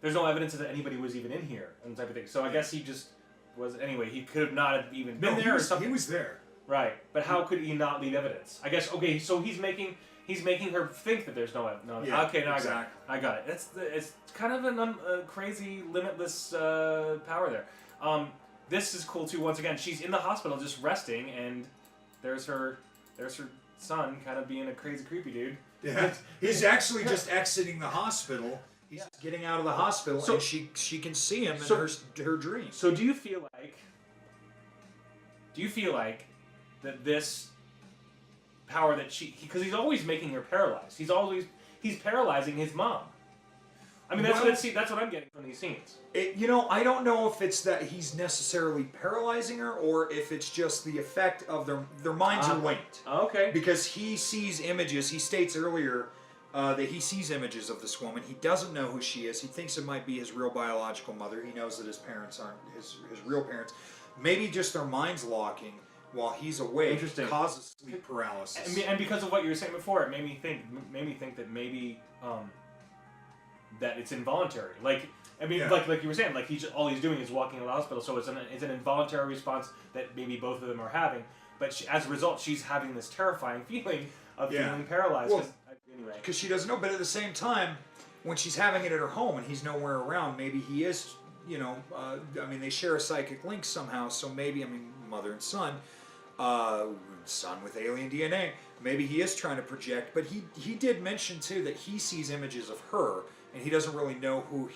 evidence that anybody was even in here, and type of thing. So I guess he just was, anyway, he could have not have even been there or something. He was there. Right, but how could he not leave evidence? I guess, okay, so he's making her think that there's no evidence. Okay, now exactly. I got it. It's kind of a crazy, limitless power there. This is cool too. Once again, she's in the hospital just resting, and there's her son, kind of being a crazy, creepy dude. Yeah, he's actually just exiting the hospital. He's getting out of the hospital, and she can see him in her dream. So do you feel like that this power that because he's always making her paralyzed. He's paralyzing his mom. I mean, that's what I'm getting from these scenes. I don't know if it's that he's necessarily paralyzing her, or if it's just the effect of their minds are linked. Okay. Because he sees images. He states earlier that he sees images of this woman. He doesn't know who she is. He thinks it might be his real biological mother. He knows that his parents aren't his real parents. Maybe just their minds locking while he's awake causes sleep paralysis. And because of what you were saying before, it made me think that maybe that it's involuntary. Like you were saying, like all he's doing is walking in the hospital, so it's an involuntary response that maybe both of them are having. But as a result, she's having this terrifying feeling of feeling paralyzed. Well, because she doesn't know. But at the same time, when she's having it at her home and he's nowhere around, maybe he is. They share a psychic link somehow. So maybe, mother and son. Son with alien DNA. Maybe he is trying to project, but he did mention too that he sees images of her, and he doesn't really know who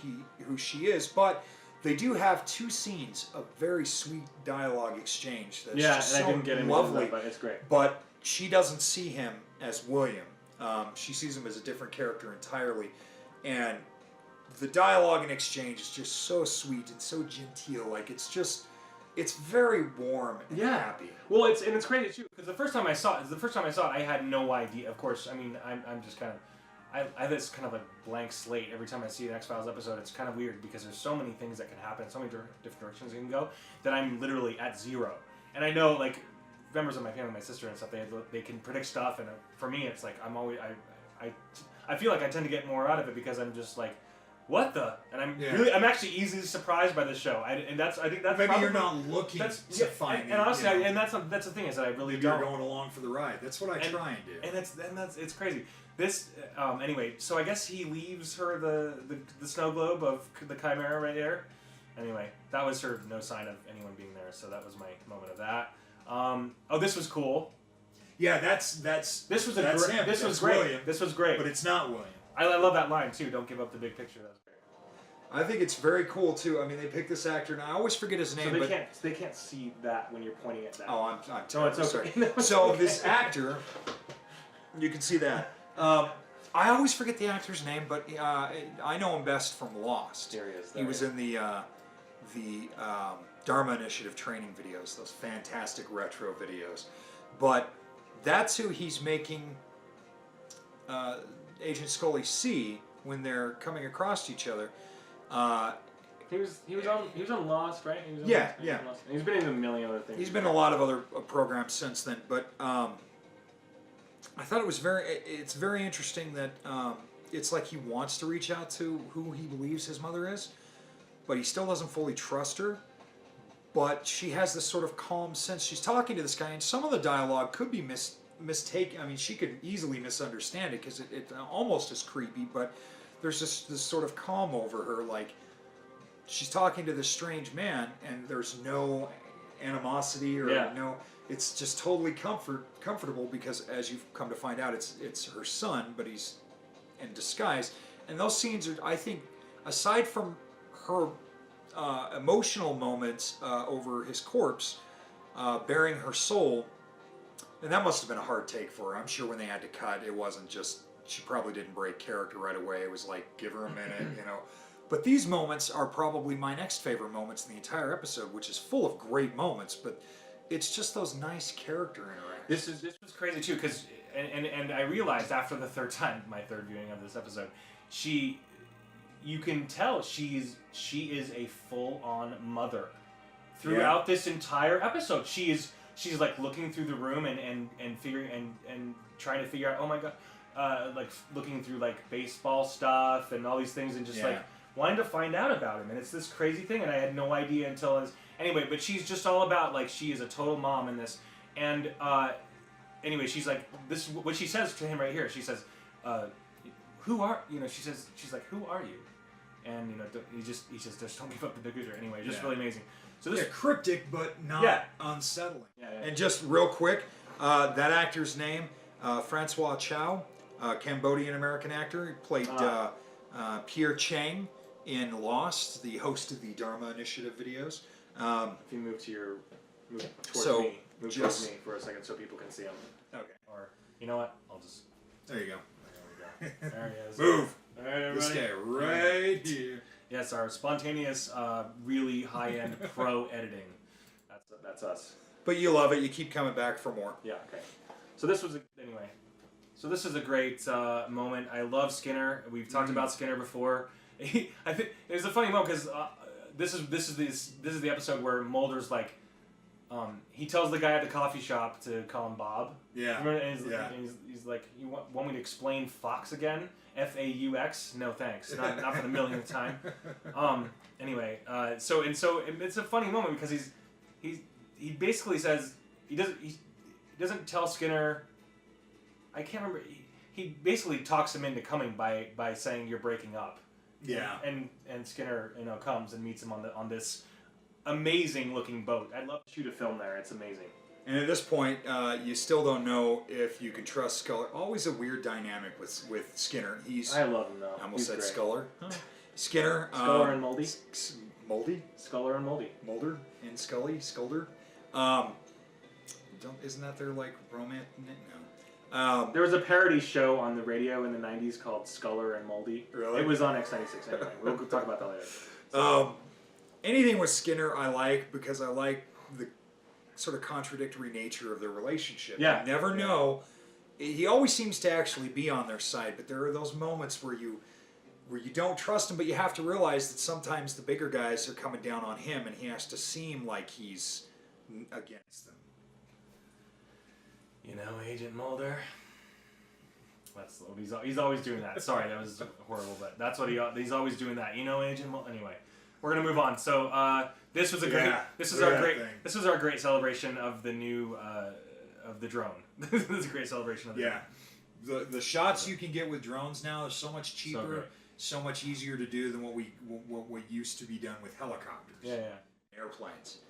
she is. But they do have two scenes of very sweet dialogue exchange. That's just and so I didn't get into lovely. that, but it's great. But she doesn't see him as William. She sees him as a different character entirely, and the dialogue and exchange is just so sweet and so genteel. Like it's very warm and happy. Well, it's crazy too because the first time I saw it, I had no idea. Of course, I'm just kind of, I have this kind of a blank slate every time I see an X-Files episode. It's kind of weird because there's so many things that can happen, so many different directions you can go, that I'm literally at zero. And I know, like, members of my family, my sister and stuff, they can predict stuff, and for me, it's like I feel like I tend to get more out of it because I'm just like, what the? And I'm actually easily surprised by this show. I think that's maybe probably, you're not looking to find and honestly, and that's the thing is that I really don't. You're going along for the ride. That's what I try and do. And it's crazy. This anyway. So I guess he leaves her the snow globe of the Chimera right there. Anyway, that was her no sign of anyone being there. So that was my moment of that. This was cool. Yeah, this was great. William, this was great. But it's not William. I love that line too. Don't give up the big picture. That's great. I think it's very cool too. They picked this actor, and I always forget his name. So they can't see that when you're pointing at that. Oh, I'm terrible. It's okay. Sorry. So this actor You can see that. I always forget the actor's name, but I know him best from Lost. There he is. He was in the Dharma Initiative training videos, those fantastic retro videos. But that's who he's making Agent Scully see when they're coming across each other. He was on Lost, right? He was on Yeah, Lost. yeah. He's been in a million other things. He's been in a lot of other programs since then, but I thought it's very interesting that it's like he wants to reach out to who he believes his mother is, but he still doesn't fully trust her. But she has this sort of calm sense. She's talking to this guy, and some of the dialogue could be mistaken. I mean, she could easily misunderstand it because it almost is creepy, but there's this sort of calm over her, like she's talking to this strange man, and there's no animosity or no. It's just totally comfortable because, as you've come to find out, it's her son, but he's in disguise. And those scenes are, I think, aside from her emotional moments over his corpse, bearing her soul, and that must have been a hard take for her. I'm sure when they had to cut, it wasn't just, she probably didn't break character right away. It was like, give her a minute, you know. But these moments are probably my next favorite moments in the entire episode, which is full of great moments, but it's just those nice character interactions. This was crazy too, because and I realized after the third time, my third viewing of this episode, you can tell she is a full-on mother throughout this entire episode. She's like looking through the room and figuring and trying to figure out, oh my god, like looking through like baseball stuff and all these things and just like wanting to find out about him. And it's this crazy thing, and I had no idea until anyway, but she's just all about, like, she is a total mom in this. And anyway, she's like, this is what she says to him right here. She says, who are, you know, she's like, who are you? And, you know, he says, just don't give up the big picture. Anyway, just really amazing. So this cryptic, but not unsettling. And just real quick, that actor's name, Francois Chow, Cambodian-American actor. He played Pierre Chang in Lost, the host of the Dharma Initiative videos. If you move towards me for a second so people can see him. Okay. Or, you know what? I'll just... There you go. There we go. There he is. Move! All right, everybody. This guy right here. Yes, our spontaneous, really high-end pro editing. That's us. But you love it. You keep coming back for more. Yeah, okay. So this was this is a great moment. I love Skinner. We've talked about Skinner before. I think it was a funny moment because this is the episode where Mulder's like, he tells the guy at the coffee shop to call him Bob. Yeah. Remember? And he's like, you want me to explain Fox again? F-A-U-X? No thanks. Not for the millionth time. Anyway, so it's a funny moment because he basically says he doesn't tell Skinner. I can't remember. He basically talks him into coming by saying you're breaking up. Yeah. And Skinner, you know, comes and meets him on this amazing looking boat. I'd love to shoot a film there. It's amazing. And at this point, you still don't know if you can trust Sculler. Always a weird dynamic with Skinner. I love him though. I almost said Sculler. Skinner. Sculler and Moldy. Moldy? Sculler and Moldy. Mulder and Scully. Sculder. Isn't that their like romance? No. There was a parody show on the radio in the 90s called Sculler and Moldy. Really? It was on X96 anyway. We'll talk about that later. Anything with Skinner I like because I like the sort of contradictory nature of their relationship. Yeah. You never know. He always seems to actually be on their side, but there are those moments where you don't trust him, but you have to realize that sometimes the bigger guys are coming down on him, and he has to seem like he's against them. You know, Agent Mulder. He's always doing that. Sorry, that was horrible, but that's what he's always doing that. You know, Agent Mulder. Anyway, we're gonna move on. So this was a great. This was our great celebration of the new of the drone. This is a great celebration of the drone. The shots you can get with drones now are so much cheaper, so much easier to do than what used to be done with helicopters. Airplanes.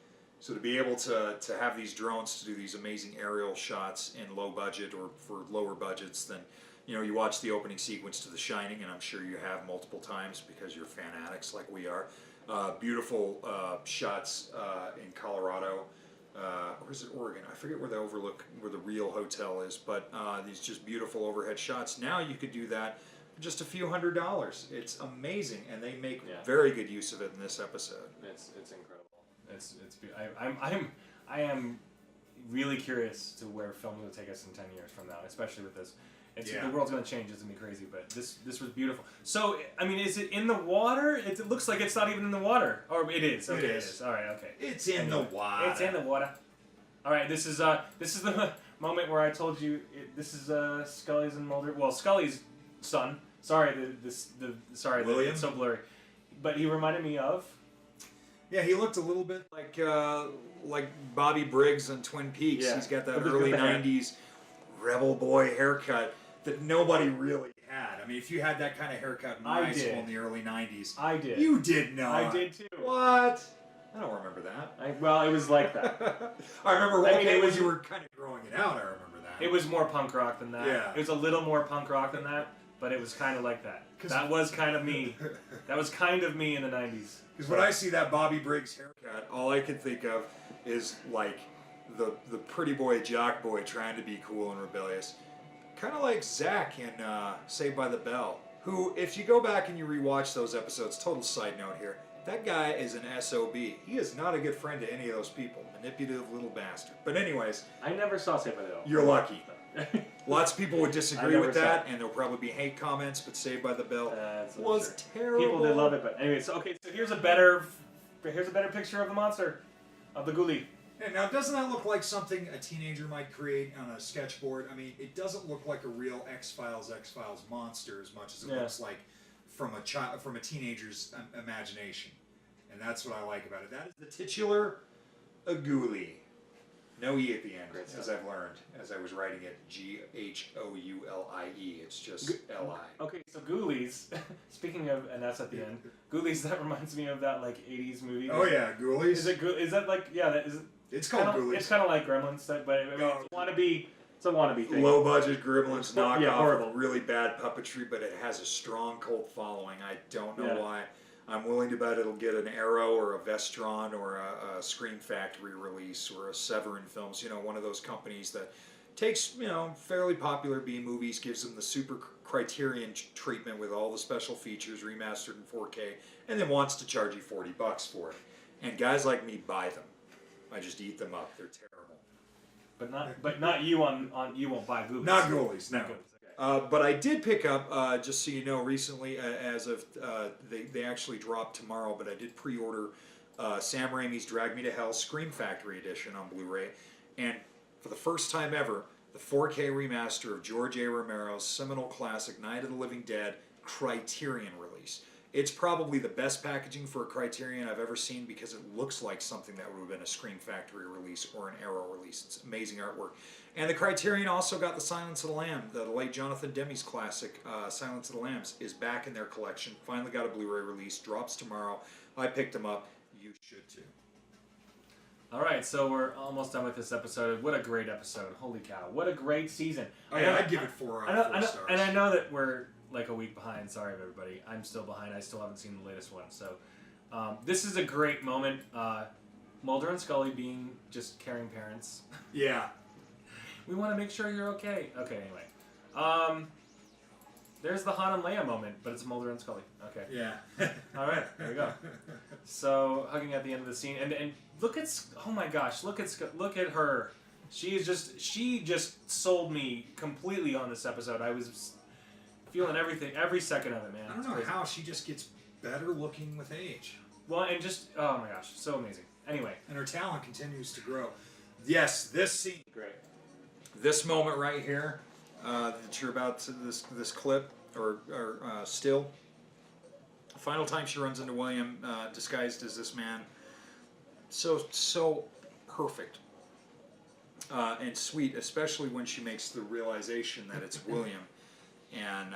So to be able to have these drones to do these amazing aerial shots in low budget or for lower budgets than, you know, you watch the opening sequence to The Shining, and I'm sure you have multiple times because you're Fanaddicts like we are. Beautiful shots in Colorado or is it Oregon? I forget where the real hotel is, but these just beautiful overhead shots. Now you could do that for just a few $100s. It's amazing, and they make very good use of it in this episode. It's incredible. I am really curious to where film will take us in 10 years from now, especially with this. The world's going to change. It's going to be crazy, but this was beautiful. So, I mean, is it in the water? It looks like it's not even in the water. Or it is. Okay, it is. All right, okay. It's in the water. It's in the water. All right, this is the moment where I told you this is Scully's and Mulder. Well, Scully's son. Sorry, William? it's so blurry. But he reminded me of... Yeah, he looked a little bit like Bobby Briggs on Twin Peaks. Yeah. He's got that early 90s rebel boy haircut that nobody really had. I mean, if you had that kind of haircut in high school in the early 90s. I did. You did not. I did too. What? I don't remember that. Well, it was like that. I remember when you were kind of growing it out, I remember that. It was more punk rock than that. Yeah. It was a little more punk rock than that, but it was kind of like that. That was kind of me. That was kind of me in the 90s. Because when I see that Bobby Briggs haircut, all I can think of is like the pretty boy jock boy trying to be cool and rebellious. Kind of like Zach in Saved by the Bell, who, if you go back and you rewatch those episodes, total side note here, that guy is an SOB. He is not a good friend to any of those people. Manipulative little bastard. But anyways. I never saw Saved by the Bell. You're lucky. Lots of people would disagree with that, and there'll probably be hate comments, but Saved by the Bell was terrible. People did love it, but anyway, so here's a better picture of the monster, of the Ghouli. Hey, now, doesn't that look like something a teenager might create on a sketchboard? I mean, it doesn't look like a real X-Files monster as much as it looks like from a teenager's imagination. And that's what I like about it. That is the titular Ghouli. No E at the end, as I've learned, as I was writing it. Ghouli. It's just Li. Okay, so Ghoulies, speaking of an S at the end, Ghoulies, that reminds me of that, like, 80s movie. Oh, yeah, Ghoulies. Is that like, it's called Ghoulies. It's kind of like Gremlins, but I mean, it's a wannabe thing. Low budget Gremlins knockoff, horrible. Really bad puppetry, but it has a strong cult following. I don't know why. I'm willing to bet it'll get an Arrow or a Vestron or a Scream Factory release or a Severin Films, one of those companies that takes, fairly popular B movies, gives them the super Criterion treatment with all the special features remastered in 4K, and then wants to charge you $40 for it. And guys like me buy them. I just eat them up. They're terrible. But not you you won't buy Ghoulies. Not Ghoulies, no. Okay. But I did pick up, just so you know, recently, as of they actually dropped tomorrow, but I did pre-order Sam Raimi's Drag Me to Hell Scream Factory Edition on Blu-ray, and for the first time ever, the 4K remaster of George A. Romero's seminal classic Night of the Living Dead Criterion release. It's probably the best packaging for a Criterion I've ever seen because it looks like something that would have been a Scream Factory release or an Arrow release. It's amazing artwork. And the Criterion also got the Silence of the Lamb. The late Jonathan Demme's classic, Silence of the Lambs, is back in their collection. Finally got a Blu-ray release. Drops tomorrow. I picked them up. You should too. All right, so we're almost done with this episode. What a great episode. Holy cow. What a great season. I'd give it 4 out of 4 stars. And I know that we're like a week behind. Sorry, everybody. I'm still behind. I still haven't seen the latest one. So this is a great moment. Mulder and Scully being just caring parents. Yeah. We want to make sure you're okay. Okay, anyway. There's the Han and Leia moment, but it's Mulder and Scully. Okay. Yeah. All right, there we go. So, hugging at the end of the scene. And look at... Oh my gosh, look at her. She just sold me completely on this episode. I was feeling everything, every second of it, man. I don't know how she just gets better looking with age. Well, and just... Oh my gosh, so amazing. Anyway. And her talent continues to grow. Yes, this scene... Great. This moment right here, that you're about to, this clip, or still, final time she runs into William, disguised as this man, so perfect, and sweet, especially when she makes the realization that it's William, and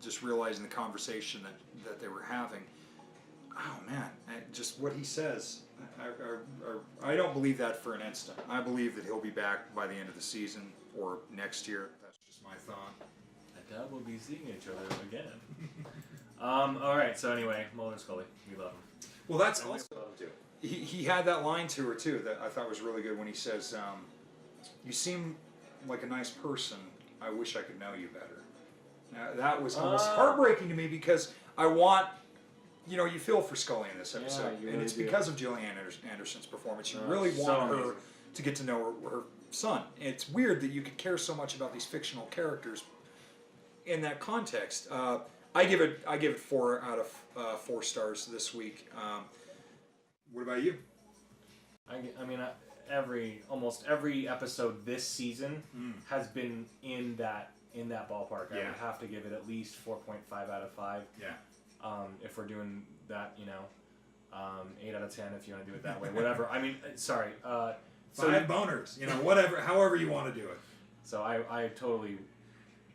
just realizing the conversation that they were having. Oh man, just what he says. I don't believe that for an instant. I believe that he'll be back by the end of the season or next year. That's just my thought. I doubt we'll be seeing each other again. All right. So anyway, Mulder and Scully, we love them. Well, that's and also he had that line to her too that I thought was really good when he says, "You seem like a nice person. I wish I could know you better." Now, that was almost heartbreaking to me because I want, you feel for Scully in this episode, you and really it's do. because of Gillian Anderson's performance. You really so want her amazing. to get to know her son. And it's weird that you could care so much about these fictional characters in that context. I give it 4 out of 4 stars this week. What about you? I mean, almost every episode this season has been in that ballpark. I Yeah. would have to give it at least 4.5 out of 5. Yeah. If we're doing that, 8 out of 10 if you want to do it that way. Whatever. I mean, sorry. So 5 boners. Whatever, however you want to do it. So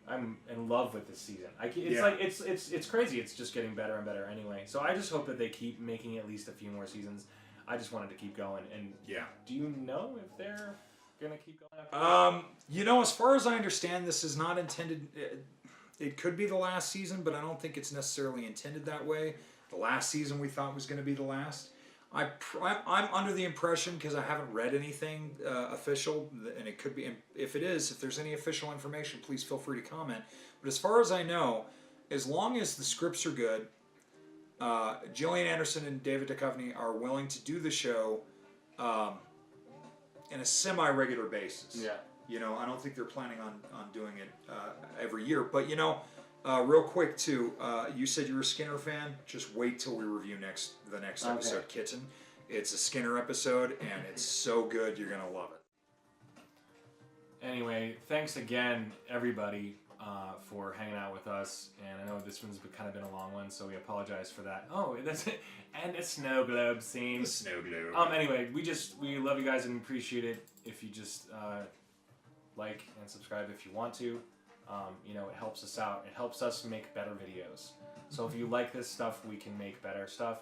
I'm in love with this season. It's Yeah. like it's crazy. It's just getting better and better anyway. So I just hope that they keep making at least a few more seasons. I just wanted to keep going. And Yeah. do you know if they're gonna keep going after As far as I understand, this is not intended. It could be the last season, but I don't think it's necessarily intended that way. The last season we thought was going to be the last. I'm under the impression, because I haven't read anything official, and it could be. If it is, if there's any official information, please feel free to comment. But as far as I know, as long as the scripts are good, Gillian Anderson and David Duchovny are willing to do the show in a semi-regular basis. Yeah. I don't think they're planning on doing it every year. But real quick too, you said you were a Skinner fan. Just wait till we review the next episode, Kitten. It's a Skinner episode, and it's so good you're gonna love it. Anyway, thanks again, everybody, for hanging out with us. And I know this one's kind of been a long one, so we apologize for that. Oh, that's it. And a snow globe scene. The snow globe. Anyway, we love you guys and appreciate it. If you just like and subscribe if you want to. It helps us out. It helps us make better videos. So if you like this stuff, we can make better stuff.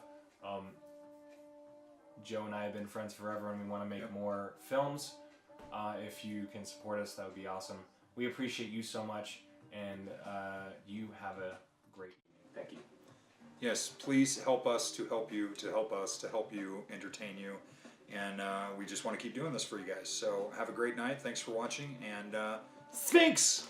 Joe and I have been friends forever, and we want to make more films. If you can support us, that would be awesome. We appreciate you so much, and you have a great evening. Thank you. Yes, please help us to help you, to help us to help you, entertain you. And we just want to keep doing this for you guys. So have a great night. Thanks for watching. And Sphinx!